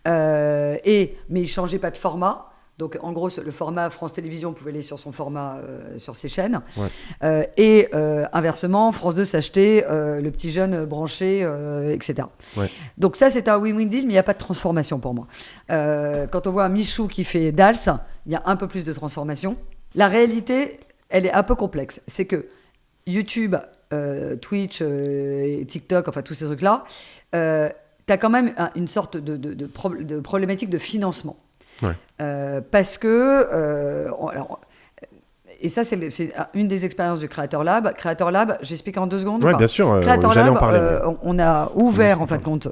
[SPEAKER 2] Mais il ne changeait pas de format. Donc, en gros, le format France Télévisions pouvait aller sur son format, sur ses chaînes. Ouais. Inversement, France 2 s'achetait le petit jeune branché, etc. Ouais. Donc ça, c'est un win-win deal, mais il n'y a pas de transformation pour moi. Quand on voit un Michou qui fait Dals, il y a un peu plus de transformation. La réalité, elle est un peu complexe. C'est que YouTube, Twitch, TikTok, enfin tous ces trucs-là, tu as quand même une sorte de problématique de financement.
[SPEAKER 1] Ouais.
[SPEAKER 2] Parce que... et ça, c'est une des expériences du Creator Lab. Creator Lab, j'explique en 2 secondes.
[SPEAKER 1] Oui, bien sûr.
[SPEAKER 2] Creator
[SPEAKER 1] j'allais
[SPEAKER 2] Lab,
[SPEAKER 1] en parler.
[SPEAKER 2] on a ouvert, en fin de compte,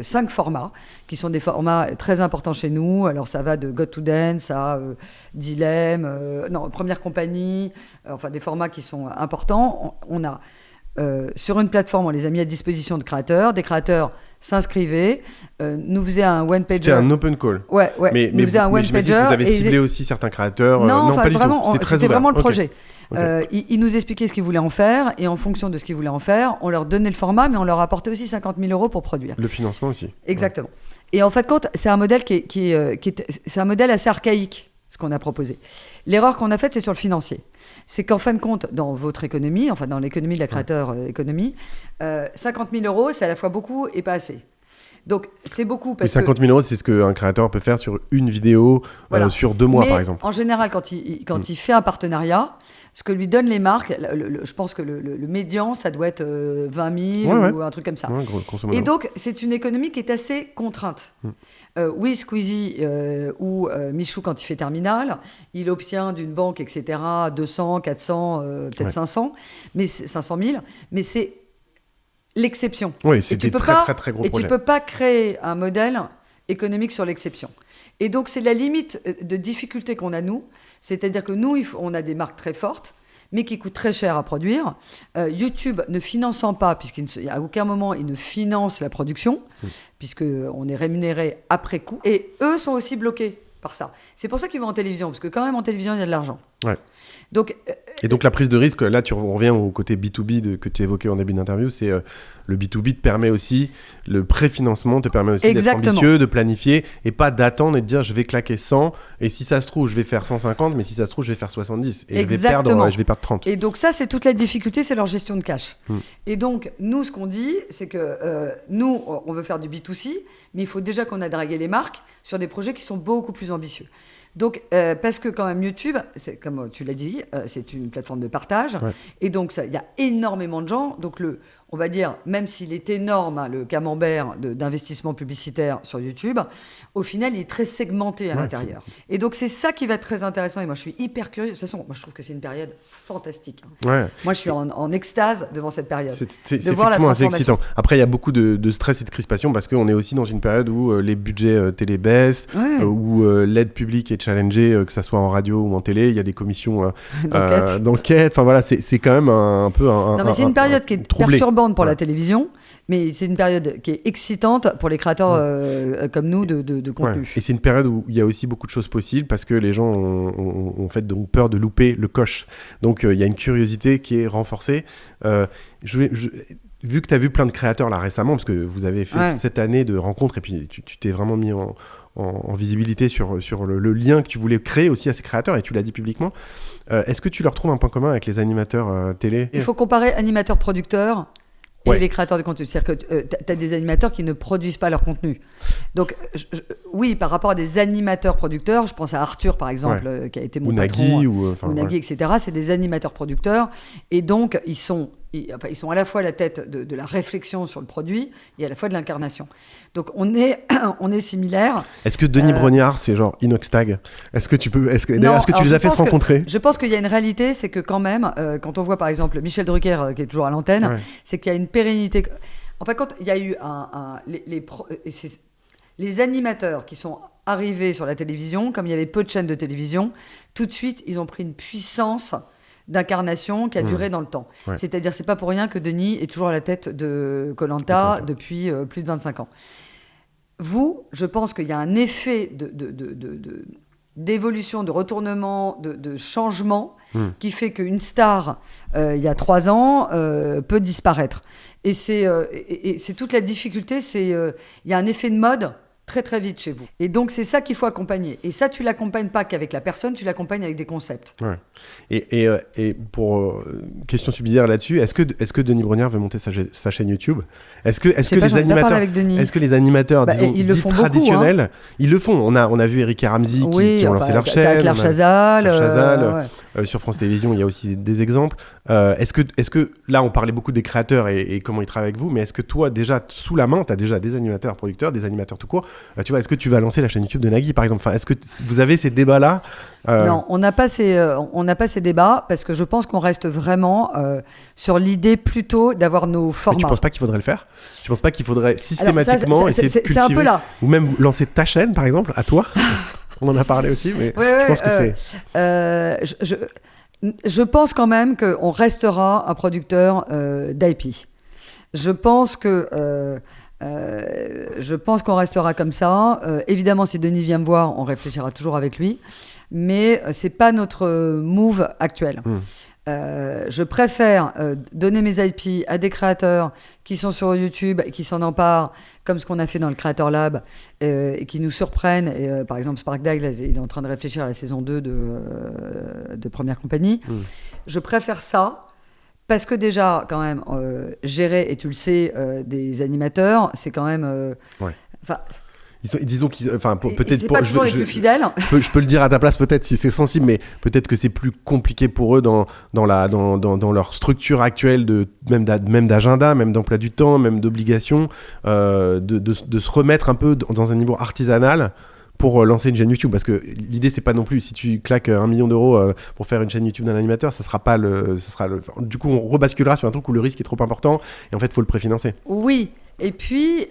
[SPEAKER 2] 5 formats, qui sont des formats très importants chez nous. Alors, ça va de God to Dance à Dilemme, Première Compagnie, enfin, des formats qui sont importants. On a, sur une plateforme, on les a mis à disposition de créateurs. Des créateurs s'inscrivaient, nous faisaient un one-pager.
[SPEAKER 1] C'était un open call.
[SPEAKER 2] Ouais.
[SPEAKER 1] Mais
[SPEAKER 2] Faisaient un
[SPEAKER 1] j'imagine que vous avez ciblé aussi certains créateurs.
[SPEAKER 2] Non,
[SPEAKER 1] pas du
[SPEAKER 2] vraiment,
[SPEAKER 1] tout.
[SPEAKER 2] c'était vraiment le projet.
[SPEAKER 1] Okay.
[SPEAKER 2] Ils nous expliquaient ce qu'ils voulaient en faire, et en fonction de ce qu'ils voulaient en faire, on leur donnait le format, mais on leur apportait aussi 50 000 € pour produire.
[SPEAKER 1] Le financement aussi.
[SPEAKER 2] Exactement. Ouais. Et en fait, c'est un modèle c'est un modèle assez archaïque, ce qu'on a proposé. L'erreur qu'on a faite, c'est sur le financier. C'est qu'en fin de compte, dans votre économie, enfin dans l'économie de la créateur économie, 50 000 €, c'est à la fois beaucoup et pas assez. Donc, c'est beaucoup parce
[SPEAKER 1] 50 000 €, c'est ce qu'un créateur peut faire sur une vidéo, sur 2 mois,
[SPEAKER 2] mais
[SPEAKER 1] par exemple.
[SPEAKER 2] En général, quand il fait un partenariat, ce que lui donnent les marques, je pense que le médian, ça doit être 20 000 ou un truc comme ça.
[SPEAKER 1] Ouais, grosso modo.
[SPEAKER 2] Et donc, c'est une économie qui est assez contrainte. Oui, Squeezie ou Michou, quand il fait Terminal, il obtient d'une banque, etc., 200, 400, peut-être 500 000, mais c'est l'exception.
[SPEAKER 1] Oui, c'est des très gros projets.
[SPEAKER 2] Et tu ne peux pas créer un modèle économique sur l'exception. Et donc, c'est la limite de difficulté qu'on a, nous. C'est-à-dire que nous, on a des marques très fortes, mais qui coûtent très cher à produire. YouTube ne finançant pas, puisqu'à aucun moment, il ne finance la production, puisqu'on est rémunéré après coup. Et eux sont aussi bloqués par ça. C'est pour ça qu'ils vont en télévision, parce que quand même, en télévision, il y a de l'argent.
[SPEAKER 1] Ouais.
[SPEAKER 2] Donc,
[SPEAKER 1] et donc la prise de risque, là on revient au côté B2B que tu évoquais en début d'interview, c'est le B2B te permet aussi, le préfinancement te permet aussi d'être ambitieux, de planifier et pas d'attendre et de dire je vais claquer 100 et si ça se trouve je vais faire 150 mais si ça se trouve je vais faire 70 et je vais perdre 30.
[SPEAKER 2] Et donc ça c'est toute la difficulté, c'est leur gestion de cash. Et donc nous ce qu'on dit c'est que nous on veut faire du B2C mais il faut déjà qu'on a dragué les marques sur des projets qui sont beaucoup plus ambitieux. Donc, parce que quand même YouTube, c'est, comme tu l'as dit, c'est une plateforme de partage. Ouais. Et donc, il y a énormément de gens. Donc, on va dire, même s'il est énorme, le camembert d'investissement publicitaire sur YouTube, au final, il est très segmenté à l'intérieur. Et donc, c'est ça qui va être très intéressant. Et moi, je suis hyper curieux. De toute façon, moi, je trouve que c'est une période fantastique. Ouais. Moi, je suis en extase devant cette période.
[SPEAKER 1] C'est effectivement assez excitant. Après, il y a beaucoup de stress et de crispation parce qu'on est aussi dans une période où les budgets télé baissent, où l'aide publique est challengée, que ça soit en radio ou en télé. Il y a des commissions d'enquête. Enfin, voilà, c'est quand même un peu un
[SPEAKER 2] Non, mais c'est une période qui est perturbante pour la télévision, mais c'est une période qui est excitante pour les créateurs comme nous de contenu.
[SPEAKER 1] Et c'est une période où il y a aussi beaucoup de choses possibles parce que les gens ont fait donc peur de louper le coche. Donc il y a une curiosité qui est renforcée. Vu que tu as vu plein de créateurs là récemment, parce que vous avez fait cette année de rencontres et puis tu t'es vraiment mis en visibilité sur le lien que tu voulais créer aussi à ces créateurs et tu l'as dit publiquement. Est-ce que tu leur trouves un point commun avec les animateurs télé ?
[SPEAKER 2] Il faut comparer animateurs-producteurs et les créateurs de contenu. C'est-à-dire que tu as des animateurs qui ne produisent pas leur contenu. Donc, oui, par rapport à des animateurs-producteurs, je pense à Arthur, par exemple, qui a été mon patron. Ou Nagui, etc. C'est des animateurs-producteurs. Et donc, ils sont à la fois à la tête de la réflexion sur le produit et à la fois de l'incarnation. Donc, on est similaires.
[SPEAKER 1] Est-ce que Denis Brognard, c'est genre Inoxtag ? Est-ce que tu les as fait se rencontrer ?
[SPEAKER 2] Je pense qu'il y a une réalité, c'est que quand même, quand on voit par exemple Michel Drucker, qui est toujours à l'antenne, c'est qu'il y a une pérennité. En fait, quand il y a eu les animateurs qui sont arrivés sur la télévision, comme il y avait peu de chaînes de télévision, tout de suite, ils ont pris une puissance d'incarnation qui a duré dans le temps. C'est-à-dire, c'est pas pour rien que Denis est toujours à la tête de Koh-Lanta depuis plus de 25 ans. Je pense qu'il y a un effet d'évolution, de retournement, de changement qui fait qu'une star, il y a 3 ans, peut disparaître. Et c'est toute la difficulté, il y a un effet de mode très très vite chez vous. Et donc c'est ça qu'il faut accompagner. Et ça, tu l'accompagnes pas qu'avec la personne, tu l'accompagnes avec des concepts.
[SPEAKER 1] Ouais. Et pour question subsidiaire là-dessus, est-ce que Denis Brognard veut monter sa chaîne YouTube? Est-ce que les animateurs disons,
[SPEAKER 2] ils le
[SPEAKER 1] dits
[SPEAKER 2] font
[SPEAKER 1] traditionnels,
[SPEAKER 2] beaucoup, hein.
[SPEAKER 1] Ils le font. On a vu Eric et Ramsey qui ont lancé leur chaîne.
[SPEAKER 2] Claire Chazal.
[SPEAKER 1] Sur France Télévisions, il y a aussi des exemples. Est-ce que là, on parlait beaucoup des créateurs et comment ils travaillent avec vous, mais est-ce que toi, déjà, sous la main, tu as déjà des animateurs, producteurs, des animateurs tout court, tu vois, est-ce que tu vas lancer la chaîne YouTube de Nagui, par exemple? Enfin, est-ce que vous avez ces débats-là?
[SPEAKER 2] Non, on n'a pas ces débats parce que je pense qu'on reste vraiment sur l'idée plutôt d'avoir nos formats.
[SPEAKER 1] Mais tu penses pas qu'il faudrait le faire? Tu penses pas qu'il faudrait systématiquement essayer de cultiver,
[SPEAKER 2] c'est un peu là.
[SPEAKER 1] Ou même lancer ta chaîne, par exemple, à toi? On en a parlé aussi, mais je pense que c'est...
[SPEAKER 2] Je pense quand même qu'on restera un producteur d'IP. Je pense qu'on restera comme ça. Évidemment, si Denis vient me voir, on réfléchira toujours avec lui. Mais c'est pas notre move actuel. Je préfère donner mes IP à des créateurs qui sont sur YouTube et qui s'en emparent, comme ce qu'on a fait dans le Creator Lab, et qui nous surprennent. Et, par exemple, Spark Dag, là, il est en train de réfléchir à la saison 2 de Première Compagnie. Je préfère ça parce que déjà, quand même, gérer, et tu le sais, des animateurs, c'est quand même...
[SPEAKER 1] Disons qu'ils, enfin, peut-être
[SPEAKER 2] pas toujours les plus fidèles.
[SPEAKER 1] Je peux le dire à ta place peut-être si c'est sensible, mais peut-être que c'est plus compliqué pour eux dans leur structure actuelle même d'agenda, même d'emploi du temps, même d'obligations, de se remettre un peu dans un niveau artisanal pour lancer une chaîne YouTube, parce que l'idée c'est pas non plus si tu claques 1 million d'euros pour faire une chaîne YouTube d'un animateur, du coup on rebasculera sur un truc où le risque est trop important et en fait il faut le préfinancer.
[SPEAKER 2] Oui. Et puis,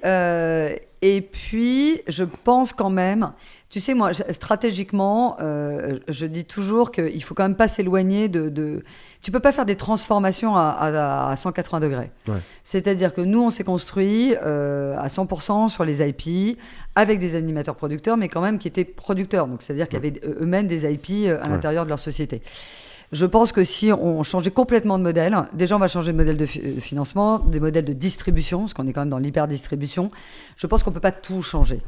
[SPEAKER 2] je pense quand même, tu sais, moi, stratégiquement, je dis toujours qu'il faut quand même pas s'éloigner de... Tu peux pas faire des transformations à 180 degrés. Ouais. C'est-à-dire que nous, on s'est construit à 100% sur les IP, avec des animateurs producteurs, mais quand même qui étaient producteurs. Donc, c'est-à-dire qu'il y avait eux-mêmes des IP à l'intérieur de leur société. Je pense que si on changeait complètement de modèle, déjà on va changer de modèle de financement, des modèles de distribution, parce qu'on est quand même dans l'hyper-distribution, je pense qu'on ne peut pas tout changer.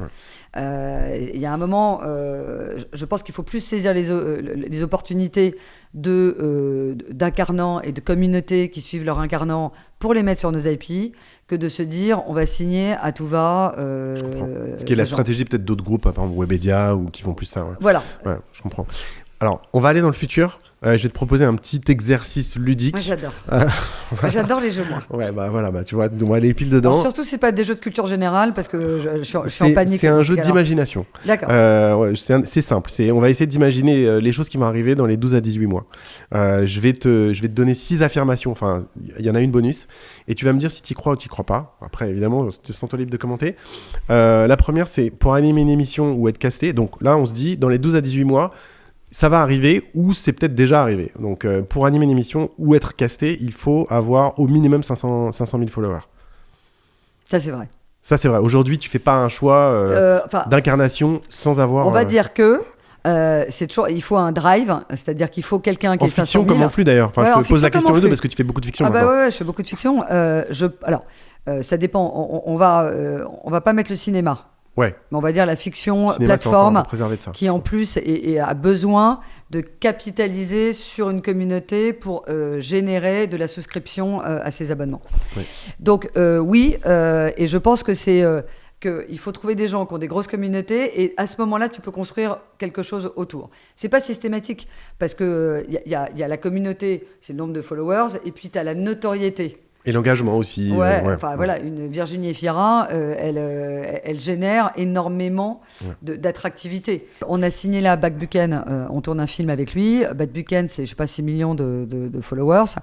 [SPEAKER 2] Il y a un moment, je pense qu'il faut plus saisir les opportunités d'incarnants et de communautés qui suivent leur incarnant pour les mettre sur nos IP, que de se dire on va signer à tout va.
[SPEAKER 1] Je comprends. Ce qui est la stratégie peut-être d'autres groupes, par exemple Webedia, ou qui font plus ça. Ouais.
[SPEAKER 2] Voilà.
[SPEAKER 1] Ouais, je comprends. Alors, on va aller dans le futur. Je vais te proposer un petit exercice ludique.
[SPEAKER 2] Moi, j'adore. Moi, j'adore les jeux, moi.
[SPEAKER 1] Ouais, voilà, tu vois, moi, les piles dedans.
[SPEAKER 2] Alors, surtout, c'est pas des jeux de culture générale, parce que je suis en panique.
[SPEAKER 1] C'est un jeu d'imagination.
[SPEAKER 2] D'accord.
[SPEAKER 1] C'est simple. On va essayer d'imaginer les choses qui vont arriver dans les 12 à 18 mois. Je vais te donner 6 affirmations. Enfin, il y en a une bonus. Et tu vas me dire si tu y crois ou tu y crois pas. Après, évidemment, tu te sens libre de commenter. La première, c'est pour animer une émission ou être casté. Donc là, on se dit, dans les 12 à 18 mois, ça va arriver ou c'est peut-être déjà arrivé. Donc, pour animer une émission ou être casté, il faut avoir au minimum 500 000 followers.
[SPEAKER 2] Ça, c'est vrai.
[SPEAKER 1] Ça, c'est vrai. Aujourd'hui, tu fais pas un choix d'incarnation sans avoir...
[SPEAKER 2] On va dire que c'est toujours, il faut un drive, c'est-à-dire qu'il faut quelqu'un qui est 500 000.
[SPEAKER 1] En fiction comme en flux, d'ailleurs. Enfin, je te pose la question les deux parce que tu fais beaucoup de fiction.
[SPEAKER 2] Ah bah ouais, je fais beaucoup de fiction. Alors, ça dépend. On va pas mettre le cinéma.
[SPEAKER 1] Ouais.
[SPEAKER 2] Mais on va dire la fiction plateforme qui en plus a besoin de capitaliser sur une communauté pour générer de la souscription à ses abonnements. Oui. Donc oui, et je pense que qu'il faut trouver des gens qui ont des grosses communautés et à ce moment-là, tu peux construire quelque chose autour. C'est pas systématique parce que y a la communauté, c'est le nombre de followers, et puis tu as la notoriété.
[SPEAKER 1] Et l'engagement aussi.
[SPEAKER 2] Voilà, une Virginie Efira, elle génère énormément d'attractivité. On a signé là Back Buchan, on tourne un film avec lui. Back Buchan, c'est 6 millions de followers.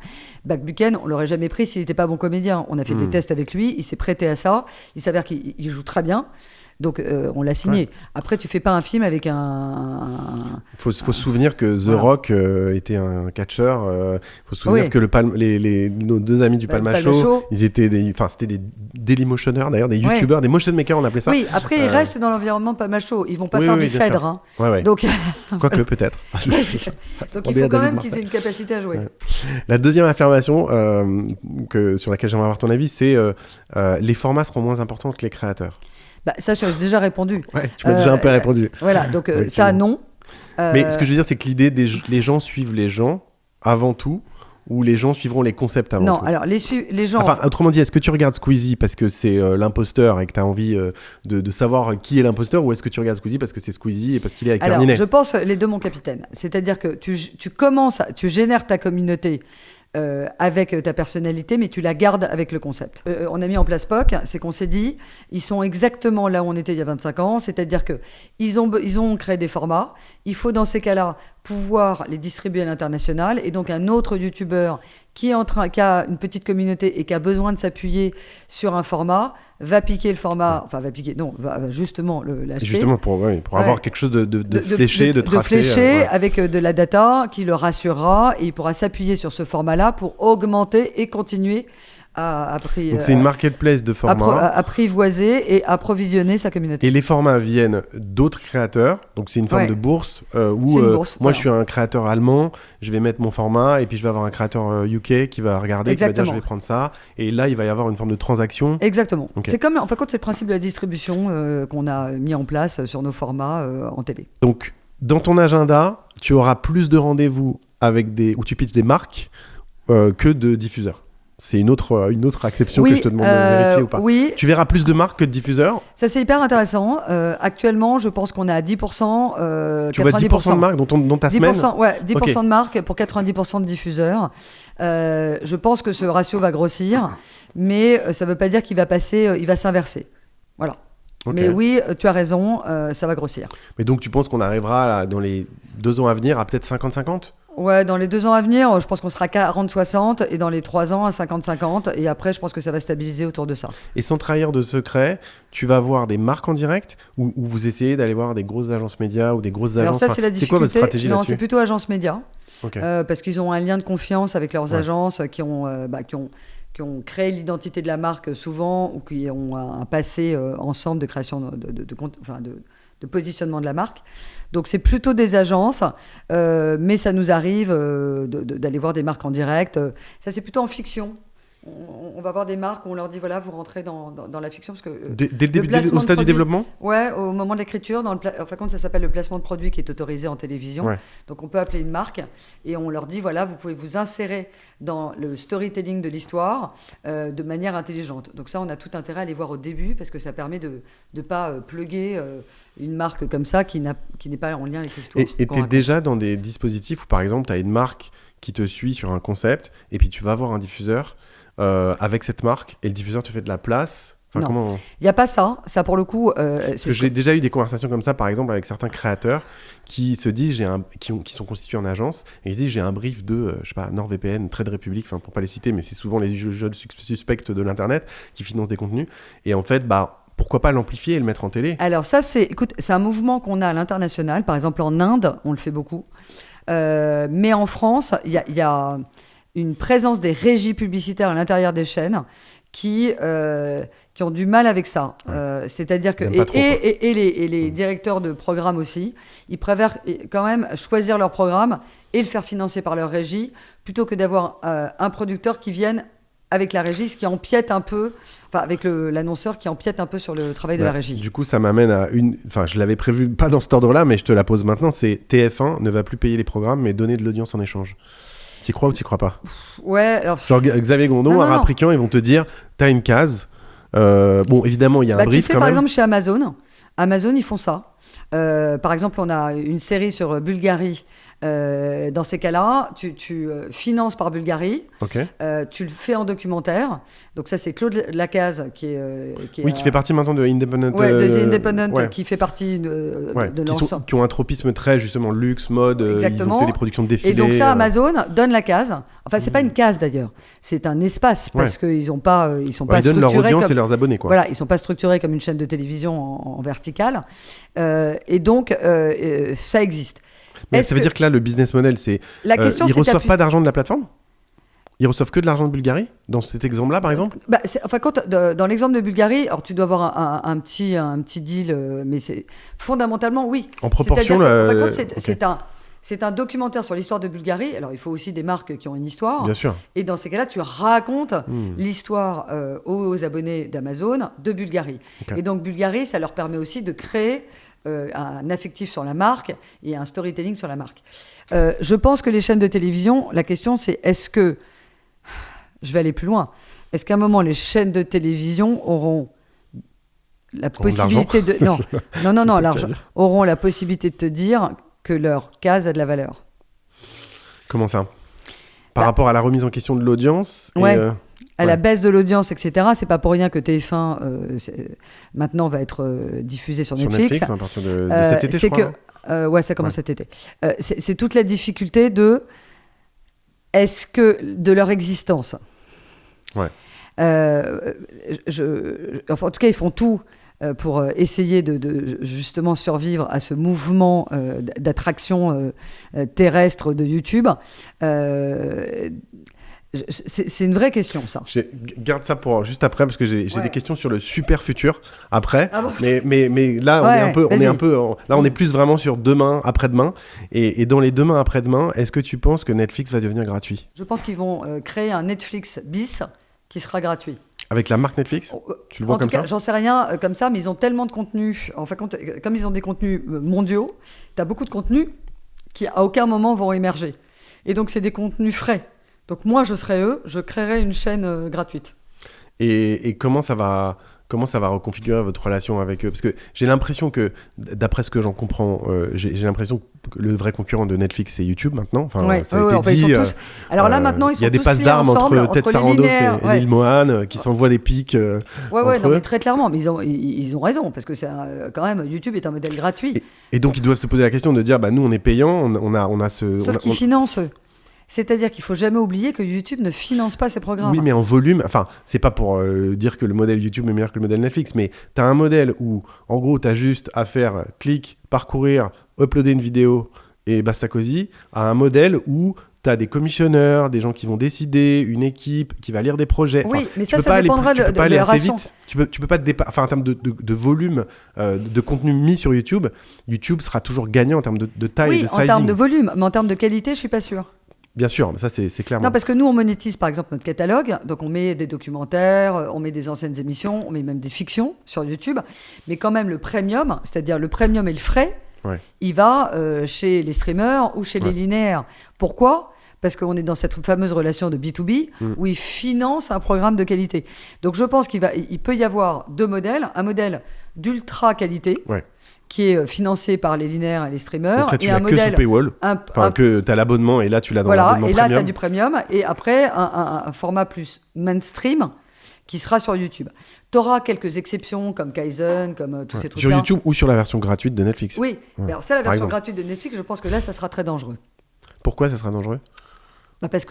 [SPEAKER 2] Back Buchan, on l'aurait jamais pris s'il n'était pas bon comédien. On a fait des tests avec lui, il s'est prêté à ça. Il s'avère qu'il joue très bien. Donc on l'a signé. Ouais. Après, tu fais pas un film avec un...
[SPEAKER 1] Faut se souvenir que The Rock était un catcheur. Faut se souvenir que nos deux amis du Palma Show, ils étaient c'était des Dailymotionneurs d'ailleurs, des YouTubeurs, des motion makers, on appelait ça.
[SPEAKER 2] Oui, après ils restent dans l'environnement Palma Show. Ils vont pas faire du Phèdre. Hein.
[SPEAKER 1] Ouais.
[SPEAKER 2] Donc...
[SPEAKER 1] Quoique peut-être.
[SPEAKER 2] Donc il faut quand même qu'ils aient une capacité à jouer. Ouais.
[SPEAKER 1] La deuxième affirmation sur laquelle j'aimerais avoir ton avis, c'est les formats seront moins importants que les créateurs.
[SPEAKER 2] Bah, ça, j'ai déjà répondu.
[SPEAKER 1] Ouais, tu m'as déjà un peu répondu.
[SPEAKER 2] Voilà, donc
[SPEAKER 1] Oui,
[SPEAKER 2] ça,
[SPEAKER 1] bon.
[SPEAKER 2] non.
[SPEAKER 1] Mais ce que je veux dire, c'est que l'idée les gens suivent les gens avant tout, ou les gens suivront les concepts avant
[SPEAKER 2] Non,
[SPEAKER 1] tout.
[SPEAKER 2] alors les gens...
[SPEAKER 1] Enfin, autrement dit, est-ce que tu regardes Squeezie parce que c'est l'imposteur et que tu as envie de savoir qui est l'imposteur, ou est-ce que tu regardes Squeezie parce que c'est Squeezie et parce qu'il est avec
[SPEAKER 2] Alors,
[SPEAKER 1] Ninet?
[SPEAKER 2] je pense les deux, mon capitaine. C'est-à-dire que tu génères ta communauté avec ta personnalité, mais tu la gardes avec le concept. On a mis en place POC, c'est qu'on s'est dit, ils sont exactement là où on était il y a 25 ans, c'est-à-dire qu'ils ont créé des formats, il faut dans ces cas-là pouvoir les distribuer à l'international, et donc un autre youtubeur qui a une petite communauté et qui a besoin de s'appuyer sur un format, va piquer le format, enfin va piquer, non, va justement l'acheter.
[SPEAKER 1] Justement pour avoir quelque chose de fléché, de tracé.
[SPEAKER 2] De fléché avec de la data qui le rassurera, et il pourra s'appuyer sur ce format-là pour augmenter et continuer
[SPEAKER 1] Donc c'est une marketplace de formats.
[SPEAKER 2] apprivoiser et approvisionner sa communauté.
[SPEAKER 1] Et les formats viennent d'autres créateurs, donc c'est une forme de bourse où
[SPEAKER 2] C'est une bourse,
[SPEAKER 1] moi je suis un créateur allemand, je vais mettre mon format et puis je vais avoir un créateur UK qui va regarder, qui va dire je vais prendre ça, et là il va y avoir une forme de transaction.
[SPEAKER 2] Exactement.
[SPEAKER 1] Okay.
[SPEAKER 2] C'est comme, en fin de compte, c'est le principe de la distribution qu'on a mis en place sur nos formats en télé.
[SPEAKER 1] Donc dans ton agenda, tu auras plus de rendez-vous où tu pitches des marques que de diffuseurs. C'est une autre acception que je te demande de vérifier ou pas.
[SPEAKER 2] Oui.
[SPEAKER 1] Tu verras plus de marques que de diffuseurs.
[SPEAKER 2] Ça, c'est hyper intéressant. Actuellement, je pense qu'on est à 10%.
[SPEAKER 1] Tu vois 10% de marques dans ta semaine.
[SPEAKER 2] 10% de marques pour 90% de diffuseurs. Je pense que ce ratio va grossir, mais ça ne veut pas dire qu'il va passer, il va s'inverser. Voilà. Okay. Mais oui, tu as raison, ça va grossir.
[SPEAKER 1] Mais donc, tu penses qu'on arrivera là, dans les 2 ans à venir à peut-être 50-50 ?
[SPEAKER 2] Ouais, dans les 2 ans à venir, je pense qu'on sera à 40-60, et dans les 3 ans à 50-50, et après, je pense que ça va stabiliser autour de ça.
[SPEAKER 1] Et sans trahir de secret, tu vas voir des marques en direct, ou vous essayez d'aller voir des grosses agences médias ou des grosses agences?
[SPEAKER 2] Alors ça, c'est la difficulté.
[SPEAKER 1] C'est quoi votre stratégie là-dessus?
[SPEAKER 2] Non, c'est plutôt agences médias,
[SPEAKER 1] okay.
[SPEAKER 2] Parce qu'ils ont un lien de confiance avec leurs agences qui ont créé l'identité de la marque souvent, ou qui ont un passé ensemble de création de positionnement de la marque. Donc c'est plutôt des agences, mais ça nous arrive d'aller voir des marques en direct. Ça, c'est plutôt en fiction. On va voir des marques où on leur dit, voilà, vous rentrez dans la fiction. Parce que,
[SPEAKER 1] dès le début, au stade du développement?
[SPEAKER 2] Ouais, au moment de l'écriture. Enfin, ça s'appelle le placement de produit qui est autorisé en télévision. Ouais. Donc on peut appeler une marque et on leur dit, voilà, vous pouvez vous insérer dans le storytelling de l'histoire de manière intelligente. Donc ça, on a tout intérêt à aller voir au début, parce que ça permet de ne pas plugger une marque comme ça qui n'est pas en lien avec l'histoire.
[SPEAKER 1] Et tu es déjà dans des dispositifs où, par exemple, tu as une marque qui te suit sur un concept, et puis tu vas voir un diffuseur avec cette marque, et le diffuseur te fait de la place. Enfin,
[SPEAKER 2] non, il n'y a pas ça. Ça, pour le coup...
[SPEAKER 1] j'ai déjà eu des conversations comme ça, par exemple, avec certains créateurs qui se disent, qui sont constitués en agence, et ils se disent, j'ai un brief de, je sais pas, NordVPN, Trade Republic, enfin, pour pas les citer, mais c'est souvent les jeunes suspects de l'Internet qui financent des contenus. Et en fait, pourquoi pas l'amplifier et le mettre en télé?
[SPEAKER 2] Alors ça, c'est un mouvement qu'on a à l'international. Par exemple, en Inde, on le fait beaucoup. Mais en France, il y a une présence des régies publicitaires à l'intérieur des chaînes qui ont du mal avec ça. Ouais. C'est-à-dire que... les directeurs de programmes aussi, ils préfèrent quand même choisir leur programme et le faire financer par leur régie, plutôt que d'avoir un producteur qui vienne avec la régie, ce qui empiète un peu... Enfin, avec l'annonceur qui empiète un peu sur le travail de la régie.
[SPEAKER 1] Du coup, ça m'amène à Enfin, je l'avais prévu, pas dans cet ordre-là, mais je te la pose maintenant. C'est TF1 ne va plus payer les programmes, mais donner de l'audience en échange. T'y crois ou t'y crois pas?
[SPEAKER 2] Ouais, alors...
[SPEAKER 1] Genre Xavier Gondon, Raprican, ils vont te dire, t'as une case. Bon, évidemment, il y a un brief quand même.
[SPEAKER 2] Par exemple, chez Amazon, ils font ça. Par exemple, on a une série sur Bulgarie. Dans ces cas-là, tu finances par Bulgarie, okay. Tu le fais en documentaire. Donc ça, c'est Claude Lacaze qui
[SPEAKER 1] fait partie maintenant de Independent.
[SPEAKER 2] Ouais, de The Independent, qui fait partie de l'ensemble.
[SPEAKER 1] Qui ont un tropisme très, justement, luxe, mode. Ils ont fait des productions de défilés.
[SPEAKER 2] Et donc ça, Amazon donne la case. Enfin, c'est pas une case d'ailleurs. C'est un espace, parce qu'ils sont pas structurés.
[SPEAKER 1] Ils donnent leur audience et leurs abonnés, quoi.
[SPEAKER 2] Voilà, ils sont pas structurés comme une chaîne de télévision en verticale. Et donc, ça existe.
[SPEAKER 1] Mais ça veut dire que là, le business model, c'est... ils ne reçoivent pas d'argent de la plateforme? Ils reçoivent que de l'argent de Bulgarie? Dans cet exemple-là, par exemple?
[SPEAKER 2] Dans l'exemple de Bulgarie, alors tu dois avoir un petit deal, mais c'est fondamentalement, oui.
[SPEAKER 1] En proportion...
[SPEAKER 2] c'est un documentaire sur l'histoire de Bulgarie. Alors, il faut aussi des marques qui ont une histoire.
[SPEAKER 1] Bien sûr.
[SPEAKER 2] Et dans ces cas-là, tu racontes l'histoire aux abonnés d'Amazon de Bulgarie. Okay. Et donc, Bulgarie, ça leur permet aussi de créer un affectif sur la marque et un storytelling sur la marque. Je pense que les chaînes de télévision, la question, c'est est-ce que... Je vais aller plus loin. Est-ce qu'à un moment, les chaînes de télévision auront la possibilité de... Non, l'argent. Auront la possibilité de te dire que leur case a de la valeur.
[SPEAKER 1] Comment ça ? Par rapport à la remise en question de l'audience
[SPEAKER 2] à la baisse de l'audience, etc. C'est pas pour rien que TF1 maintenant va être diffusé sur Netflix.
[SPEAKER 1] À partir de cet été, je crois.
[SPEAKER 2] Ça commence cet été. C'est toute la difficulté de leur existence.
[SPEAKER 1] Ouais.
[SPEAKER 2] En tout cas, ils font tout pour essayer de justement survivre à ce mouvement d'attraction terrestre de YouTube. C'est une vraie question, ça.
[SPEAKER 1] Garde ça pour juste après, parce que j'ai des questions sur le super futur après.
[SPEAKER 2] Ah bon.
[SPEAKER 1] Mais là, on est plus vraiment sur demain, après-demain. Et dans les demain, après-demain, est-ce que tu penses que Netflix va devenir gratuit ?
[SPEAKER 2] Je pense qu'ils vont créer un Netflix bis qui sera gratuit.
[SPEAKER 1] Avec la marque Netflix ? Tu le vois comme ça ?
[SPEAKER 2] J'en sais rien comme ça, mais ils ont tellement de contenu. Enfin, comme ils ont des contenus mondiaux, tu as beaucoup de contenus qui, à aucun moment, vont émerger. Et donc, c'est des contenus frais. Donc moi, je serais eux, je créerais une chaîne gratuite.
[SPEAKER 1] Et comment ça va reconfigurer votre relation avec eux ? Parce que j'ai l'impression que, d'après ce que j'en comprends, j'ai l'impression que le vrai concurrent de Netflix, c'est YouTube maintenant. Enfin, ça a été dit.
[SPEAKER 2] Ils sont tous... Alors là, maintenant, ils sont tous liés ensemble.
[SPEAKER 1] Il y a des passes d'armes entre Ted Sarandos et Lil Mohan qui s'envoient des pics entre eux.
[SPEAKER 2] Mais très clairement. Mais ils ont raison, parce que quand même, YouTube est un modèle gratuit.
[SPEAKER 1] Et donc, ils doivent se poser la question de dire, nous, on est payant, on a ce...
[SPEAKER 2] Sauf qu'ils financent, eux. C'est-à-dire qu'il ne faut jamais oublier que YouTube ne finance pas ses programmes.
[SPEAKER 1] Oui, mais en volume, c'est pas pour dire que le modèle YouTube est meilleur que le modèle Netflix, mais tu as un modèle où, en gros, tu as juste à faire clic, parcourir, uploader une vidéo et basta cosy, à un modèle où tu as des commissionneurs, des gens qui vont décider, une équipe qui va lire des projets.
[SPEAKER 2] Oui, mais ça dépendra de la ration.
[SPEAKER 1] Tu peux pas en termes de volume de contenu mis sur YouTube, YouTube sera toujours gagnant en termes de taille et de sizing.
[SPEAKER 2] Oui, en termes de volume, mais en termes de qualité, je suis pas sûre.
[SPEAKER 1] Bien sûr, mais ça c'est clairement...
[SPEAKER 2] Non, parce que nous, on monétise par exemple notre catalogue, donc on met des documentaires, on met des anciennes émissions, on met même des fictions sur YouTube, mais quand même le premium, c'est-à-dire le premium et le frais, il va chez les streamers ou chez les linéaires. Pourquoi ? Parce qu'on est dans cette fameuse relation de B2B où ils financent un programme de qualité. Donc je pense qu'il peut y avoir deux modèles, un modèle d'ultra qualité, qui est financé par les linéaires et les streamers.
[SPEAKER 1] Donc là, tu l'as que sous paywall. Que tu as l'abonnement et là, tu l'as dans l'abonnement premium.
[SPEAKER 2] Et là, tu as du premium. Et après, un format plus mainstream qui sera sur YouTube. Tu auras quelques exceptions comme Kaizen, comme tous ces trucs-là.
[SPEAKER 1] Sur YouTube ou sur la version gratuite de Netflix.
[SPEAKER 2] Oui. Alors, c'est la version gratuite de Netflix. Je pense que là, ça sera très dangereux.
[SPEAKER 1] Pourquoi ça sera dangereux ?
[SPEAKER 2] Parce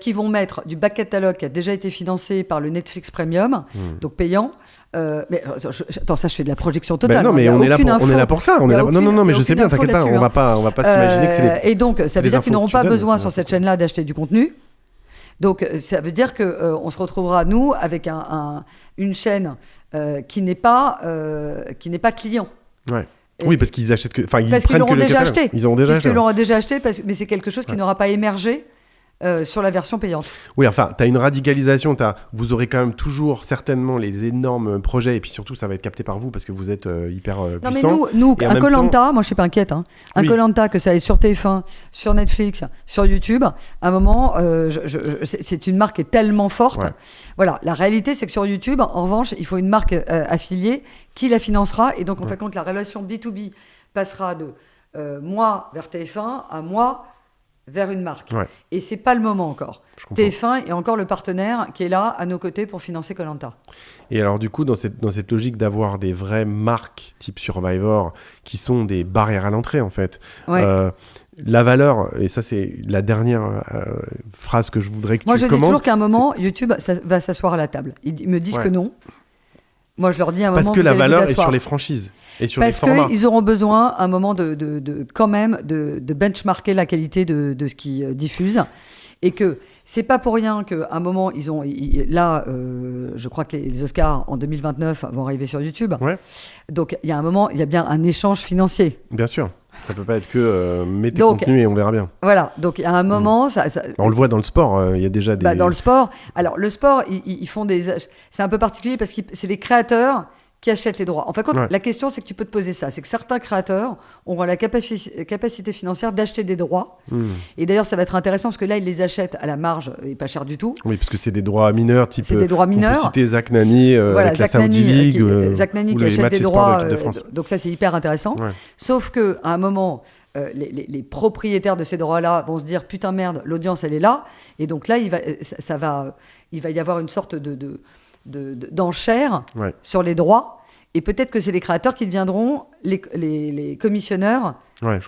[SPEAKER 2] qu'ils vont mettre du back catalogue qui a déjà été financé par le Netflix Premium, donc payant. Attends, ça je fais de la projection totale.
[SPEAKER 1] Non, mais on est là pour ça. Non, mais je sais bien, t'inquiète pas, on va pas s'imaginer que c'est
[SPEAKER 2] et donc ça veut dire qu'ils n'auront pas besoin sur cette chaîne-là d'acheter du contenu. Donc ça veut dire que on se retrouvera nous avec une chaîne qui n'est pas client.
[SPEAKER 1] Ouais. Oui, parce qu'ils achètent ils prennent
[SPEAKER 2] qu'ils l'auront
[SPEAKER 1] que le
[SPEAKER 2] déjà
[SPEAKER 1] catalogue.
[SPEAKER 2] acheté.
[SPEAKER 1] Ils auront déjà acheté.
[SPEAKER 2] Ils l'auront déjà acheté, mais c'est quelque chose qui n'aura pas émergé sur la version payante.
[SPEAKER 1] Oui, tu as une radicalisation. Vous aurez quand même toujours certainement les énormes projets, et puis surtout, ça va être capté par vous parce que vous êtes hyper puissant.
[SPEAKER 2] Non, mais nous un Koh-Lanta, moi je suis pas inquiète. Un Koh-Lanta, que ça aille sur TF1, sur Netflix, sur YouTube, à un moment, c'est une marque qui est tellement forte. Ouais. Voilà, la réalité, c'est que sur YouTube, en revanche, il faut une marque affiliée qui la financera, et donc en fait, quand la relation B2B passera de moi vers TF1 à moi vers une marque. Ouais. Et c'est pas le moment encore. TF1 est encore le partenaire qui est là à nos côtés pour financer Koh-Lanta.
[SPEAKER 1] Et alors du coup, dans cette logique d'avoir des vraies marques type Survivor qui sont des barrières à l'entrée en fait, la valeur, et ça c'est la dernière phrase que je voudrais que tu commentes.
[SPEAKER 2] Moi je dis toujours qu'à un moment, YouTube va s'asseoir à la table. Ils me disent que non. Moi je leur dis à un moment...
[SPEAKER 1] Parce que la valeur est sur les franchises. Et sur
[SPEAKER 2] parce
[SPEAKER 1] les formats.
[SPEAKER 2] qu'ils auront besoin, à un moment, quand même, de benchmarker la qualité de ce qu'ils diffusent. Et que c'est pas pour rien qu'à un moment, je crois que les Oscars, en 2029, vont arriver sur YouTube. Ouais. Donc, il y a un moment, il y a bien un échange financier.
[SPEAKER 1] Bien sûr. Ça peut pas être que mets tes contenus et on verra bien.
[SPEAKER 2] Voilà, donc à un moment...
[SPEAKER 1] On le voit dans le sport, il y a déjà des...
[SPEAKER 2] dans le sport, alors le sport, ils font des... C'est un peu particulier parce que c'est les créateurs qui achètent les droits. En fait, la question, c'est que tu peux te poser ça. C'est que certains créateurs auront la capacité financière d'acheter des droits. Et d'ailleurs, ça va être intéressant parce que là, ils les achètent à la marge et pas cher du tout.
[SPEAKER 1] Oui, parce que c'est des droits mineurs, type...
[SPEAKER 2] C'est des droits mineurs.
[SPEAKER 1] On peut citer Zach Nani avec la Saudi League.
[SPEAKER 2] Zach Nani qui achète des droits. Donc ça, c'est hyper intéressant. Ouais. Sauf qu'à un moment... les propriétaires de ces droits-là vont se dire putain merde, l'audience elle est là, et donc là il va y avoir une sorte d'enchère sur les droits, et peut-être que c'est les créateurs qui deviendront les commissionneurs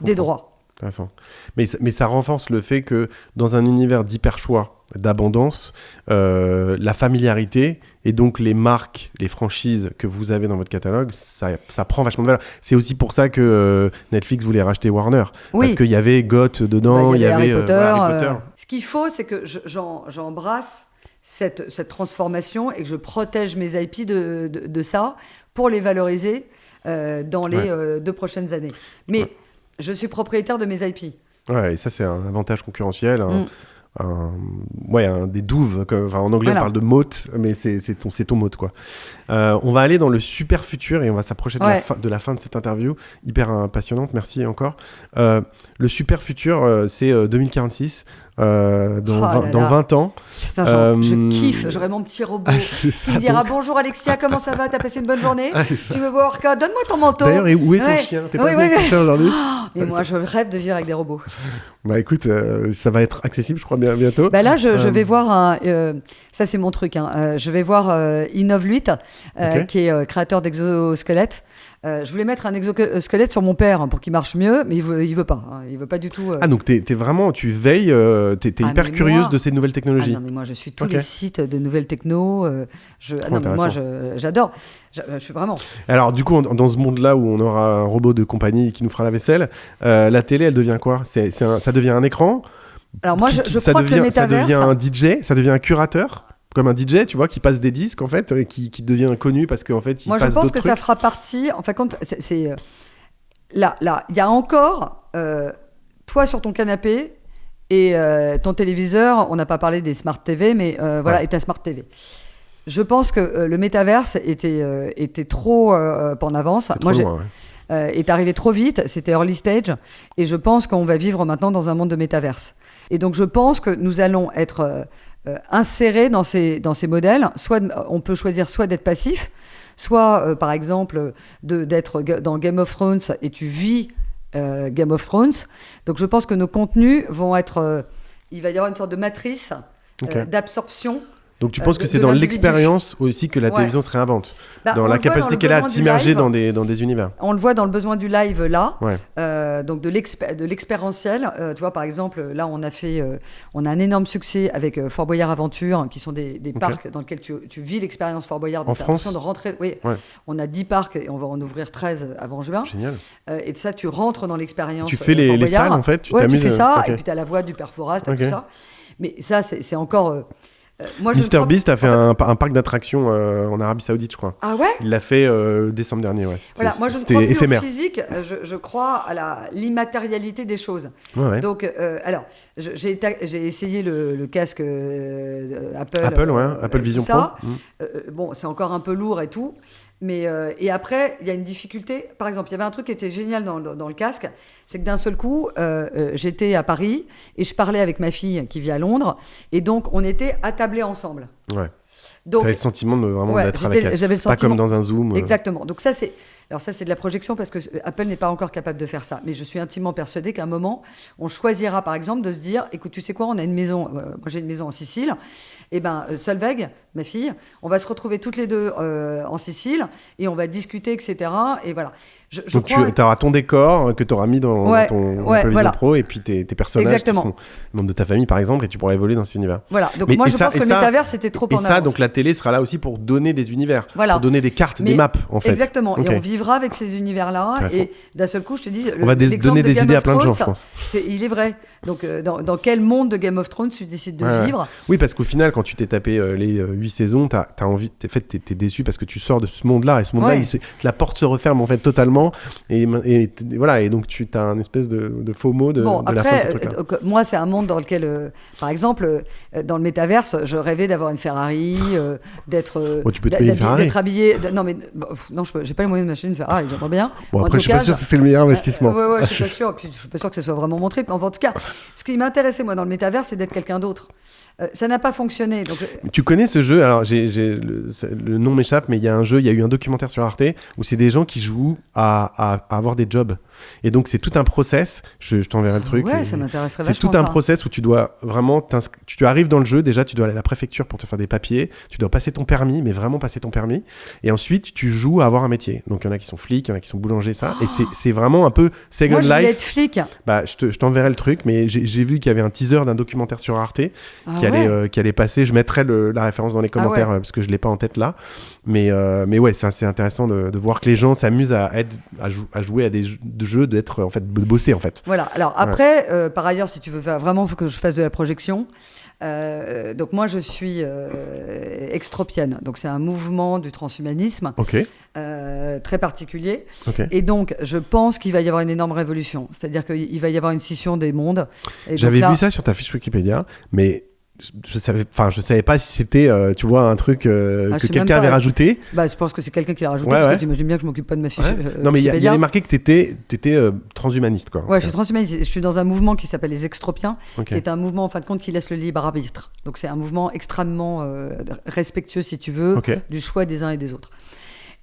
[SPEAKER 2] des droits.
[SPEAKER 1] Intéressant. Mais ça renforce le fait que dans un univers d'hyper choix, d'abondance, la familiarité et donc les marques, les franchises que vous avez dans votre catalogue, ça prend vachement de valeur. C'est aussi pour ça que Netflix voulait racheter Warner. Parce qu'il y avait GOT dedans, il y avait Harry Potter.
[SPEAKER 2] Ce qu'il faut, c'est que j'embrasse cette transformation et que je protège mes IP de ça pour les valoriser dans les 2 prochaines années. Mais je suis propriétaire de mes IP.
[SPEAKER 1] Ouais, et ça, c'est un avantage concurrentiel. Des douves. En anglais, on parle de moat, mais c'est ton moat, quoi. On va aller dans le super futur et on va s'approcher de la fin de cette interview. Hyper passionnante, merci encore. Le super futur, c'est 2046. Dans 20 ans.
[SPEAKER 2] Putain, je kiffe, j'aurai mon petit robot qui me dira bonjour Alexia, comment ça va, t'as passé une bonne journée, tu veux voir quoi, donne-moi ton manteau.
[SPEAKER 1] D'ailleurs, où est ton chien? T'es pas venu avec ton chien aujourd'hui?
[SPEAKER 2] Et moi je rêve de vivre avec des robots.
[SPEAKER 1] Bah écoute, ça va être accessible je crois bientôt.
[SPEAKER 2] Bah là je vais voir ça c'est mon truc, je vais voir Innov8 qui est créateur d'exosquelettes. Je voulais mettre un exosquelette sur mon père pour qu'il marche mieux, mais il veut pas. Il veut pas du tout.
[SPEAKER 1] Ah donc t'es vraiment, tu veilles, t'es hyper curieuse de ces nouvelles technologies.
[SPEAKER 2] Ah non mais moi je suis tous les sites de nouvelles techno. Moi j'adore. Je suis vraiment.
[SPEAKER 1] Alors du coup dans ce monde-là où on aura un robot de compagnie qui nous fera la vaisselle, la télé elle devient quoi? Ça devient un écran.
[SPEAKER 2] Alors moi je crois que le métaverse.
[SPEAKER 1] Ça devient un DJ, ça devient un curateur. Comme un DJ, tu vois, qui passe des disques, en fait, qui devient connu parce qu'en fait, il passe d'autres trucs.
[SPEAKER 2] Moi, je pense que ça fera partie... En fait, là, il y a encore toi sur ton canapé et ton téléviseur. On n'a pas parlé des Smart TV, mais et ta Smart TV. Je pense que le métaverse était trop en avance.
[SPEAKER 1] Moi,
[SPEAKER 2] est arrivé trop vite, c'était early stage, et je pense qu'on va vivre maintenant dans un monde de métaverse. Et donc, je pense que nous allons être... insérés dans ces modèles. Soit on peut choisir soit d'être passif, soit par exemple d'être dans Game of Thrones et tu vis Game of Thrones. Donc je pense que nos contenus vont être... il va y avoir une sorte de matrice d'absorption.
[SPEAKER 1] Donc tu penses que c'est dans l'expérience aussi que la télévision se réinvente, dans la capacité qu'elle a à t'immerger dans des univers.
[SPEAKER 2] On le voit dans le besoin du live là, donc de l'expérientiel. Tu vois par exemple là on a un énorme succès avec Fort Boyard Aventure qui sont des parcs dans lesquels tu vis l'expérience Fort Boyard.
[SPEAKER 1] En France
[SPEAKER 2] de rentrer, on a 10 parcs et on va en ouvrir 13 avant juin.
[SPEAKER 1] Génial.
[SPEAKER 2] Et ça tu rentres dans l'expérience.
[SPEAKER 1] Tu fais les salles en fait, tu t'amuses.
[SPEAKER 2] Tu fais ça et puis tu as la voix du Père Fouras, tu as tout ça. Mais ça c'est encore...
[SPEAKER 1] Mr Beast a fait un parc d'attractions en Arabie Saoudite, je crois.
[SPEAKER 2] Ah ouais?
[SPEAKER 1] Il l'a fait décembre dernier,
[SPEAKER 2] Voilà, moi je ne crois plus éphémère. Au physique, je crois à l'immatérialité des choses. Donc, alors, j'ai essayé le casque
[SPEAKER 1] Apple Vision Pro.
[SPEAKER 2] Bon, c'est encore un peu lourd et tout. Mais et après, il y a une difficulté. Par exemple, il y avait un truc qui était génial dans le casque, c'est que d'un seul coup, j'étais à Paris et je parlais avec ma fille qui vit à Londres, et donc on était attablés ensemble.
[SPEAKER 1] Ouais. Donc, t'avais le sentiment d'être avec elle.
[SPEAKER 2] J'avais le sentiment,
[SPEAKER 1] pas comme dans un Zoom.
[SPEAKER 2] Exactement. Donc ça c'est de la projection parce que Apple n'est pas encore capable de faire ça. Mais je suis intimement persuadée qu'à un moment, on choisira par exemple de se dire, écoute, tu sais quoi, on a une maison, moi j'ai une maison en Sicile, et Solveig, ma fille, on va se retrouver toutes les deux en Sicile et on va discuter, etc. Et voilà.
[SPEAKER 1] Donc tu auras ton décor que tu auras mis dans ton Apple Vision Pro et puis tes personnages qui seront membres de ta famille par exemple, et tu pourras évoluer dans cet univers.
[SPEAKER 2] Voilà, donc moi je pense que le métavers c'était trop en avance.
[SPEAKER 1] Et ça, donc la télé sera là aussi pour donner des univers, pour donner des cartes, des maps en fait.
[SPEAKER 2] Exactement, et on vivra avec ces univers-là. Et d'un seul coup, je te dis,
[SPEAKER 1] on va donner des idées à plein de gens, je pense.
[SPEAKER 2] Il est vrai. Donc, dans quel monde de Game of Thrones tu décides de vivre?
[SPEAKER 1] Oui, parce qu'au final, quand tu t'es tapé les 8 saisons, t'as envie, t'es déçu parce que tu sors de ce monde-là, et ce monde-là, la porte se referme en fait totalement, et voilà, et donc tu as un espèce de faux mot de la fin de ce truc-là.
[SPEAKER 2] Moi, c'est un monde dans lequel, par exemple, dans le métaverse, je rêvais d'avoir une Ferrari, d'être habillé. Non, j'ai pas les moyens de m'acheter une Ferrari, j'aimerais bien.
[SPEAKER 1] Bon, après, je suis pas sûr que c'est le meilleur investissement.
[SPEAKER 2] Je suis pas sûr. Puis, je suis pas sûr que ça soit vraiment montré. Mais en tout cas, ce qui m'intéressait moi dans le métaverse, c'est d'être quelqu'un d'autre. Ça n'a pas fonctionné. Donc...
[SPEAKER 1] Tu connais ce jeu? Alors, le nom m'échappe, mais il y a eu un documentaire sur Arte où c'est des gens qui jouent à avoir des jobs. Et donc, c'est tout un process. Je t'enverrai le truc.
[SPEAKER 2] Ouais, ça m'intéresserait vachement.
[SPEAKER 1] C'est tout un process où tu dois vraiment... Tu arrives dans le jeu, déjà, tu dois aller à la préfecture pour te faire des papiers. Tu dois passer ton permis, mais vraiment passer ton permis. Et ensuite, tu joues à avoir un métier. Donc, il y en a qui sont flics, il y en a qui sont boulangers, ça. Et c'est vraiment un peu Second Life.
[SPEAKER 2] Moi, je voulais être flic.
[SPEAKER 1] Je t'enverrai le truc, mais j'ai vu qu'il y avait un teaser d'un documentaire sur Arte qui allait passer. Je mettrai la référence dans les commentaires parce que je l'ai pas en tête là. Mais ouais, c'est assez intéressant de voir que les gens s'amusent à jouer à des jeux, de bosser en fait.
[SPEAKER 2] Voilà. Alors après, par ailleurs, si tu veux vraiment, il faut que je fasse de la projection. Donc moi, je suis extropienne. Donc c'est un mouvement du transhumanisme très particulier. Et donc, je pense qu'il va y avoir une énorme révolution. C'est-à-dire qu'il va y avoir une scission des mondes.
[SPEAKER 1] J'avais vu ça sur ta fiche Wikipédia, mais je savais pas si c'était tu vois un truc que quelqu'un avait rajouté.
[SPEAKER 2] Je pense que c'est quelqu'un qui l'a rajouté parce que tu imagines bien que je m'occupe pas de ma fiche.
[SPEAKER 1] Non mais il y avait marqué que t'étais transhumaniste quoi.
[SPEAKER 2] Ouais, je suis transhumaniste. Je suis dans un mouvement qui s'appelle les extropiens, qui est un mouvement en fin de compte qui laisse le libre arbitre. Donc c'est un mouvement extrêmement respectueux si tu veux du choix des uns et des autres.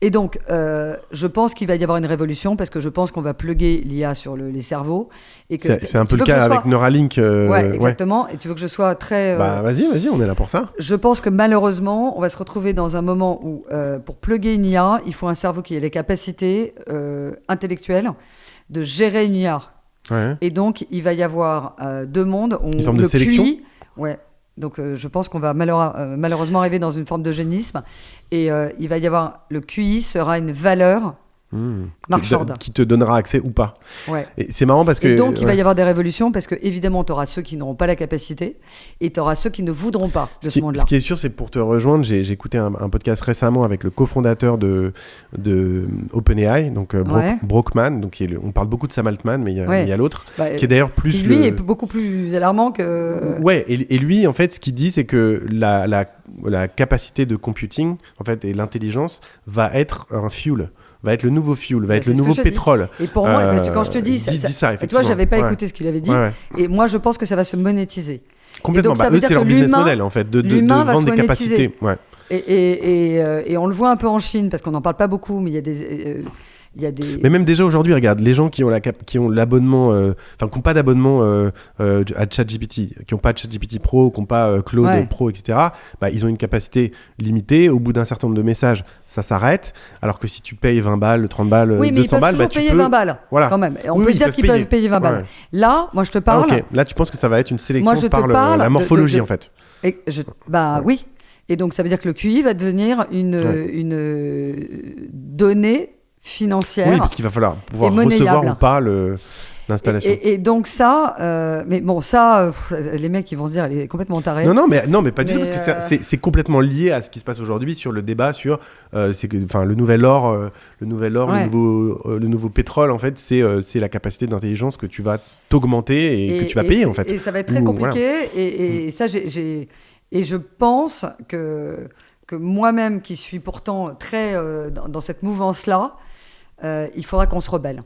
[SPEAKER 2] Et donc, je pense qu'il va y avoir une révolution parce que je pense qu'on va plugger l'IA sur les cerveaux. Et que
[SPEAKER 1] c'est un peu le cas avec Neuralink.
[SPEAKER 2] Exactement. Et tu veux que je sois très...
[SPEAKER 1] Vas-y, on est là pour ça.
[SPEAKER 2] Je pense que malheureusement, on va se retrouver dans un moment où, pour plugger une IA, il faut un cerveau qui ait les capacités intellectuelles de gérer une IA. Ouais. Et donc, il va y avoir deux mondes.
[SPEAKER 1] Une forme de sélection.
[SPEAKER 2] QI, donc je pense qu'on va malheureusement arriver dans une forme d'eugénisme et il va y avoir, le QI sera une valeur marchande
[SPEAKER 1] qui te donnera accès ou pas. Et c'est marrant parce que...
[SPEAKER 2] Et donc il va y avoir des révolutions parce que évidemment tu auras ceux qui n'auront pas la capacité et tu auras ceux qui ne voudront pas de ce monde-là.
[SPEAKER 1] Ce qui est sûr, c'est pour te rejoindre, j'ai écouté un podcast récemment avec le cofondateur de OpenAI, donc Brockman, donc on parle beaucoup de Sam Altman, mais il y a l'autre qui est d'ailleurs plus...
[SPEAKER 2] Lui est beaucoup plus alarmant que...
[SPEAKER 1] Ouais, et lui en fait ce qu'il dit c'est que la capacité de computing en fait, et l'intelligence va être un fuel, va être le nouveau fuel, va être le nouveau pétrole.
[SPEAKER 2] Et pour moi, quand je te dis
[SPEAKER 1] ça,
[SPEAKER 2] effectivement. Tu vois, j'avais pas écouté ce qu'il avait dit. Et moi, je pense que ça va se monétiser.
[SPEAKER 1] Complètement. Eux, c'est leur business model, en fait, de vendre des capacités.
[SPEAKER 2] Et on le voit un peu en Chine, parce qu'on n'en parle pas beaucoup, mais il y a des...
[SPEAKER 1] Mais même déjà aujourd'hui, regarde, les gens qui ont l'abonnement, qui n'ont pas d'abonnement à ChatGPT, qui n'ont pas ChatGPT Pro, qui n'ont pas Claude Pro, etc., ils ont une capacité limitée. Au bout d'un certain nombre de messages, ça s'arrête. Alors que si tu payes 20 balles, 30 balles, 200 balles,
[SPEAKER 2] oui, mais ils peuvent toujours payer 20 balles, quand même. On peut dire qu'ils peuvent payer 20 balles. Là, moi, je te parle...
[SPEAKER 1] Là, tu penses que ça va être une sélection par la morphologie, en fait.
[SPEAKER 2] Oui. Et donc, ça veut dire que le QI va devenir une donnée financière.
[SPEAKER 1] Oui, parce qu'il va falloir pouvoir recevoir ou pas l'installation.
[SPEAKER 2] Et donc ça, mais bon, ça, les mecs ils vont se dire, elle est complètement tarée.
[SPEAKER 1] Non, mais pas du tout, parce que c'est complètement lié à ce qui se passe aujourd'hui sur le débat sur le nouvel or, le nouveau pétrole, en fait, c'est la capacité d'intelligence que tu vas t'augmenter et que tu vas payer, en fait.
[SPEAKER 2] Et ça va être très compliqué, et ça, et je pense que moi-même, qui suis pourtant très dans cette mouvance-là, il faudra qu'on se rebelle.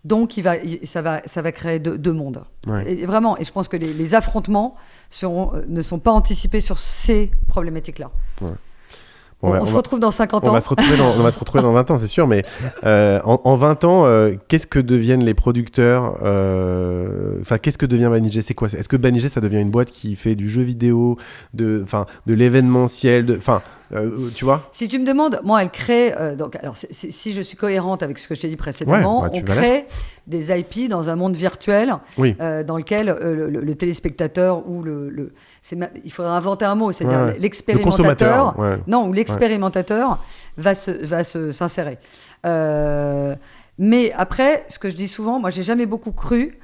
[SPEAKER 2] Donc, ça va créer deux mondes. Et vraiment, et je pense que les affrontements ne sont pas anticipés sur ces problématiques-là. On se retrouve dans 50 ans.
[SPEAKER 1] On va se retrouver dans 20 ans, c'est sûr, mais en 20 ans, qu'est-ce que deviennent les producteurs qu'est-ce que devient Banijé? C'est quoi? Est-ce que Banijé, ça devient une boîte qui fait du jeu vidéo, de l'événementiel, Tu vois?
[SPEAKER 2] Si tu me demandes, moi, elle crée. Donc, alors, si je suis cohérente avec ce que je t'ai dit précédemment,
[SPEAKER 1] Ouais, bah,
[SPEAKER 2] on crée des IP dans un monde virtuel dans lequel le téléspectateur ou il faudrait inventer un mot, c'est-à-dire l'expérimentateur. Non, ou l'expérimentateur va s'insérer. Mais après, ce que je dis souvent, moi, j'ai jamais beaucoup cru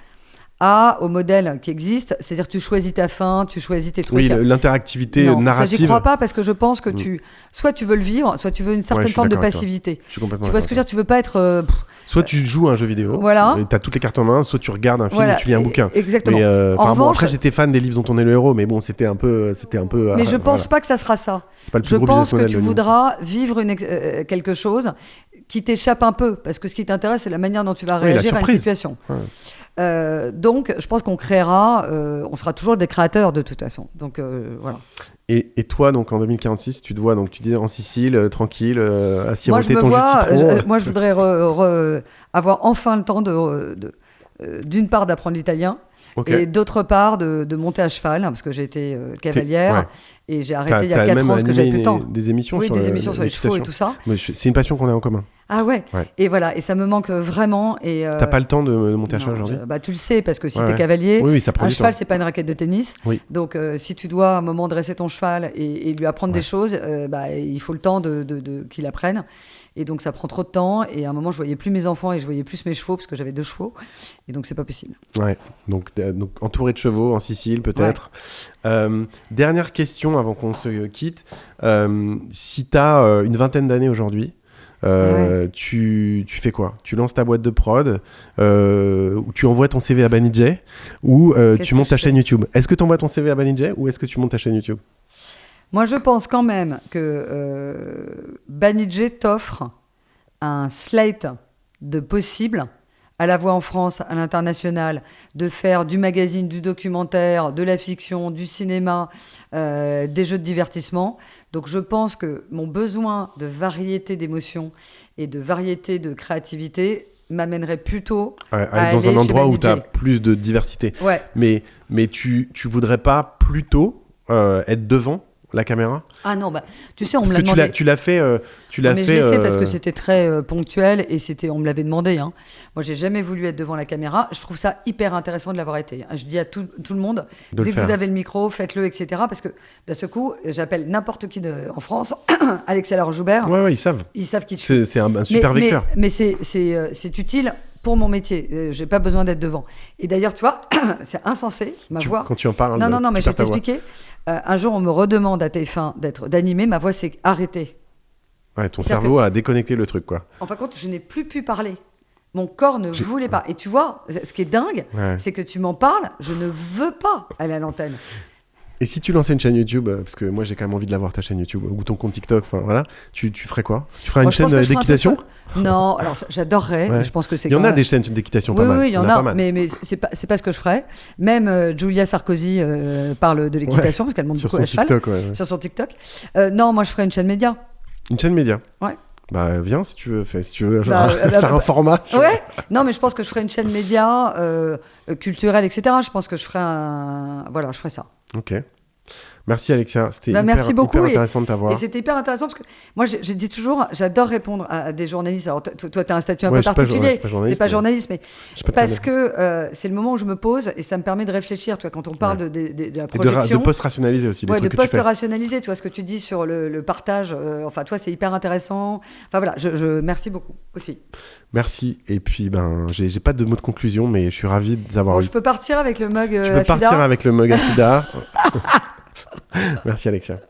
[SPEAKER 2] au modèle qui existe, c'est-à-dire tu choisis ta fin, tu choisis tes trucs.
[SPEAKER 1] Oui, l'interactivité narrative.
[SPEAKER 2] Ça, j'y crois pas parce que je pense que soit tu veux le vivre, soit tu veux une certaine forme de passivité.
[SPEAKER 1] Je suis complètement
[SPEAKER 2] tu vois ce que je veux dire? Tu veux pas être.
[SPEAKER 1] Soit tu joues à un jeu vidéo, et t'as toutes les cartes en main, soit tu regardes un film et tu lis un bouquin.
[SPEAKER 2] Exactement.
[SPEAKER 1] Après, j'étais fan des livres dont on est le héros, mais bon, c'était un peu.
[SPEAKER 2] Mais je pense pas que ça sera ça.
[SPEAKER 1] C'est pas le plus gros
[SPEAKER 2] pense que tu voudras vivre quelque chose qui t'échappe un peu, parce que ce qui t'intéresse, c'est la manière dont tu vas réagir à une situation. Donc, je pense qu'on créera, on sera toujours des créateurs de toute façon. Donc, voilà.
[SPEAKER 1] Et toi, donc en 2046, tu te vois, donc tu dis en Sicile, tranquille, à siroter ton jus de citron.
[SPEAKER 2] Moi, je voudrais avoir enfin le temps d'une part d'apprendre l'italien. Et d'autre part, de monter à cheval, parce que j'ai été cavalière, et j'ai arrêté il y a 4 ans parce que j'avais plus le temps.
[SPEAKER 1] Des émissions
[SPEAKER 2] sur les chevaux et tout ça.
[SPEAKER 1] C'est une passion qu'on a en commun.
[SPEAKER 2] Ah ouais. Et voilà, et ça me manque vraiment.
[SPEAKER 1] T'as pas le temps de monter à cheval aujourd'hui?
[SPEAKER 2] Tu le sais, parce que si t'es cavalier,
[SPEAKER 1] ça prend
[SPEAKER 2] un
[SPEAKER 1] du
[SPEAKER 2] cheval,
[SPEAKER 1] temps.
[SPEAKER 2] c'est pas une raquette de tennis. Donc si tu dois à un moment dresser ton cheval et lui apprendre des choses, il faut le temps qu'il apprenne. Et donc ça prend trop de temps, et à un moment je voyais plus mes enfants et je voyais plus mes chevaux parce que j'avais 2 chevaux, et donc c'est pas possible.
[SPEAKER 1] Donc entouré de chevaux en Sicile peut-être. Dernière question avant qu'on se quitte. Si t'as une vingtaine d'années aujourd'hui, tu fais quoi? Tu lances ta boîte de prod, ou tu envoies ton CV à Banijay, ou tu montes ta chaîne YouTube? Est-ce que tu envoies ton CV à Banijay ou est-ce que tu montes ta chaîne YouTube?
[SPEAKER 2] Moi, je pense quand même que Banijay t'offre un slate de possibles, à la fois en France, à l'international, de faire du magazine, du documentaire, de la fiction, du cinéma, des jeux de divertissement. Donc je pense que mon besoin de variété d'émotions et de variété de créativité m'amènerait plutôt à aller
[SPEAKER 1] dans un endroit où
[SPEAKER 2] tu as
[SPEAKER 1] plus de diversité. Mais tu voudrais pas plutôt être devant la caméra?
[SPEAKER 2] Ah non, tu sais, on me l'a demandé.
[SPEAKER 1] Tu l'as fait.
[SPEAKER 2] Je l'ai fait parce que c'était très ponctuel et on me l'avait demandé. Moi, j'ai jamais voulu être devant la caméra. Je trouve ça hyper intéressant de l'avoir été. Je dis à tout le monde, dès que vous avez le micro, faites-le, etc. Parce que d'un seul coup, j'appelle n'importe qui en France, Alexia Laroche-Joubert.
[SPEAKER 1] Ils savent.
[SPEAKER 2] Ils savent qui je suis.
[SPEAKER 1] C'est un super vecteur.
[SPEAKER 2] Mais c'est utile pour mon métier. J'ai pas besoin d'être devant. Et d'ailleurs, tu vois, c'est insensé, ma voix.
[SPEAKER 1] Quand tu en parles.
[SPEAKER 2] Non, mais je vais t'expliquer. Un jour, on me redemande à TF1 d'animer, ma voix s'est arrêtée.
[SPEAKER 1] Ton cerveau a déconnecté le truc, quoi.
[SPEAKER 2] En fin de compte, je n'ai plus pu parler. Mon corps ne voulait pas. Et tu vois, ce qui est dingue, c'est que tu m'en parles, je ne veux pas aller à l'antenne.
[SPEAKER 1] Et si tu lançais une chaîne YouTube, parce que moi j'ai quand même envie de l'avoir ta chaîne YouTube, ou ton compte TikTok, enfin voilà, tu ferais quoi? Tu ferais une chaîne d'équitation?
[SPEAKER 2] Non, alors j'adorerais, mais je pense que c'est.
[SPEAKER 1] Il y en a des chaînes d'équitation pas mal.
[SPEAKER 2] Oui, il y en a, mais c'est pas ce que je ferais. Même Julia Sarkozy parle de l'équitation parce qu'elle monte beaucoup à cheval. Sur son TikTok. Non, moi je ferais une chaîne média.
[SPEAKER 1] Une chaîne média?
[SPEAKER 2] Ouais.
[SPEAKER 1] Viens si tu veux faire un format.
[SPEAKER 2] Non, mais je pense que je ferais une chaîne média culturelle, etc. Je pense que je ferais je ferais ça.
[SPEAKER 1] Ok. Merci Alexia, c'était
[SPEAKER 2] hyper
[SPEAKER 1] intéressant de t'avoir.
[SPEAKER 2] Et c'était hyper intéressant parce que moi je dis toujours, j'adore répondre à des journalistes. Alors toi tu as un statut un peu particulier, tu n'es pas journaliste, mais parce que c'est le moment où je me pose et ça me permet de réfléchir. Tu vois, quand on parle de la projection,
[SPEAKER 1] de post-rationaliser aussi les trucs que tu fais.
[SPEAKER 2] De post-rationaliser, tu vois ce que tu dis sur le partage. Toi c'est hyper intéressant. Enfin voilà, je merci beaucoup aussi.
[SPEAKER 1] Merci. Et puis j'ai pas de mot de conclusion, mais je suis ravi de t'avoir eu.
[SPEAKER 2] Je peux partir avec le mug.
[SPEAKER 1] Tu peux partir avec le mug Afida. Merci Alexia.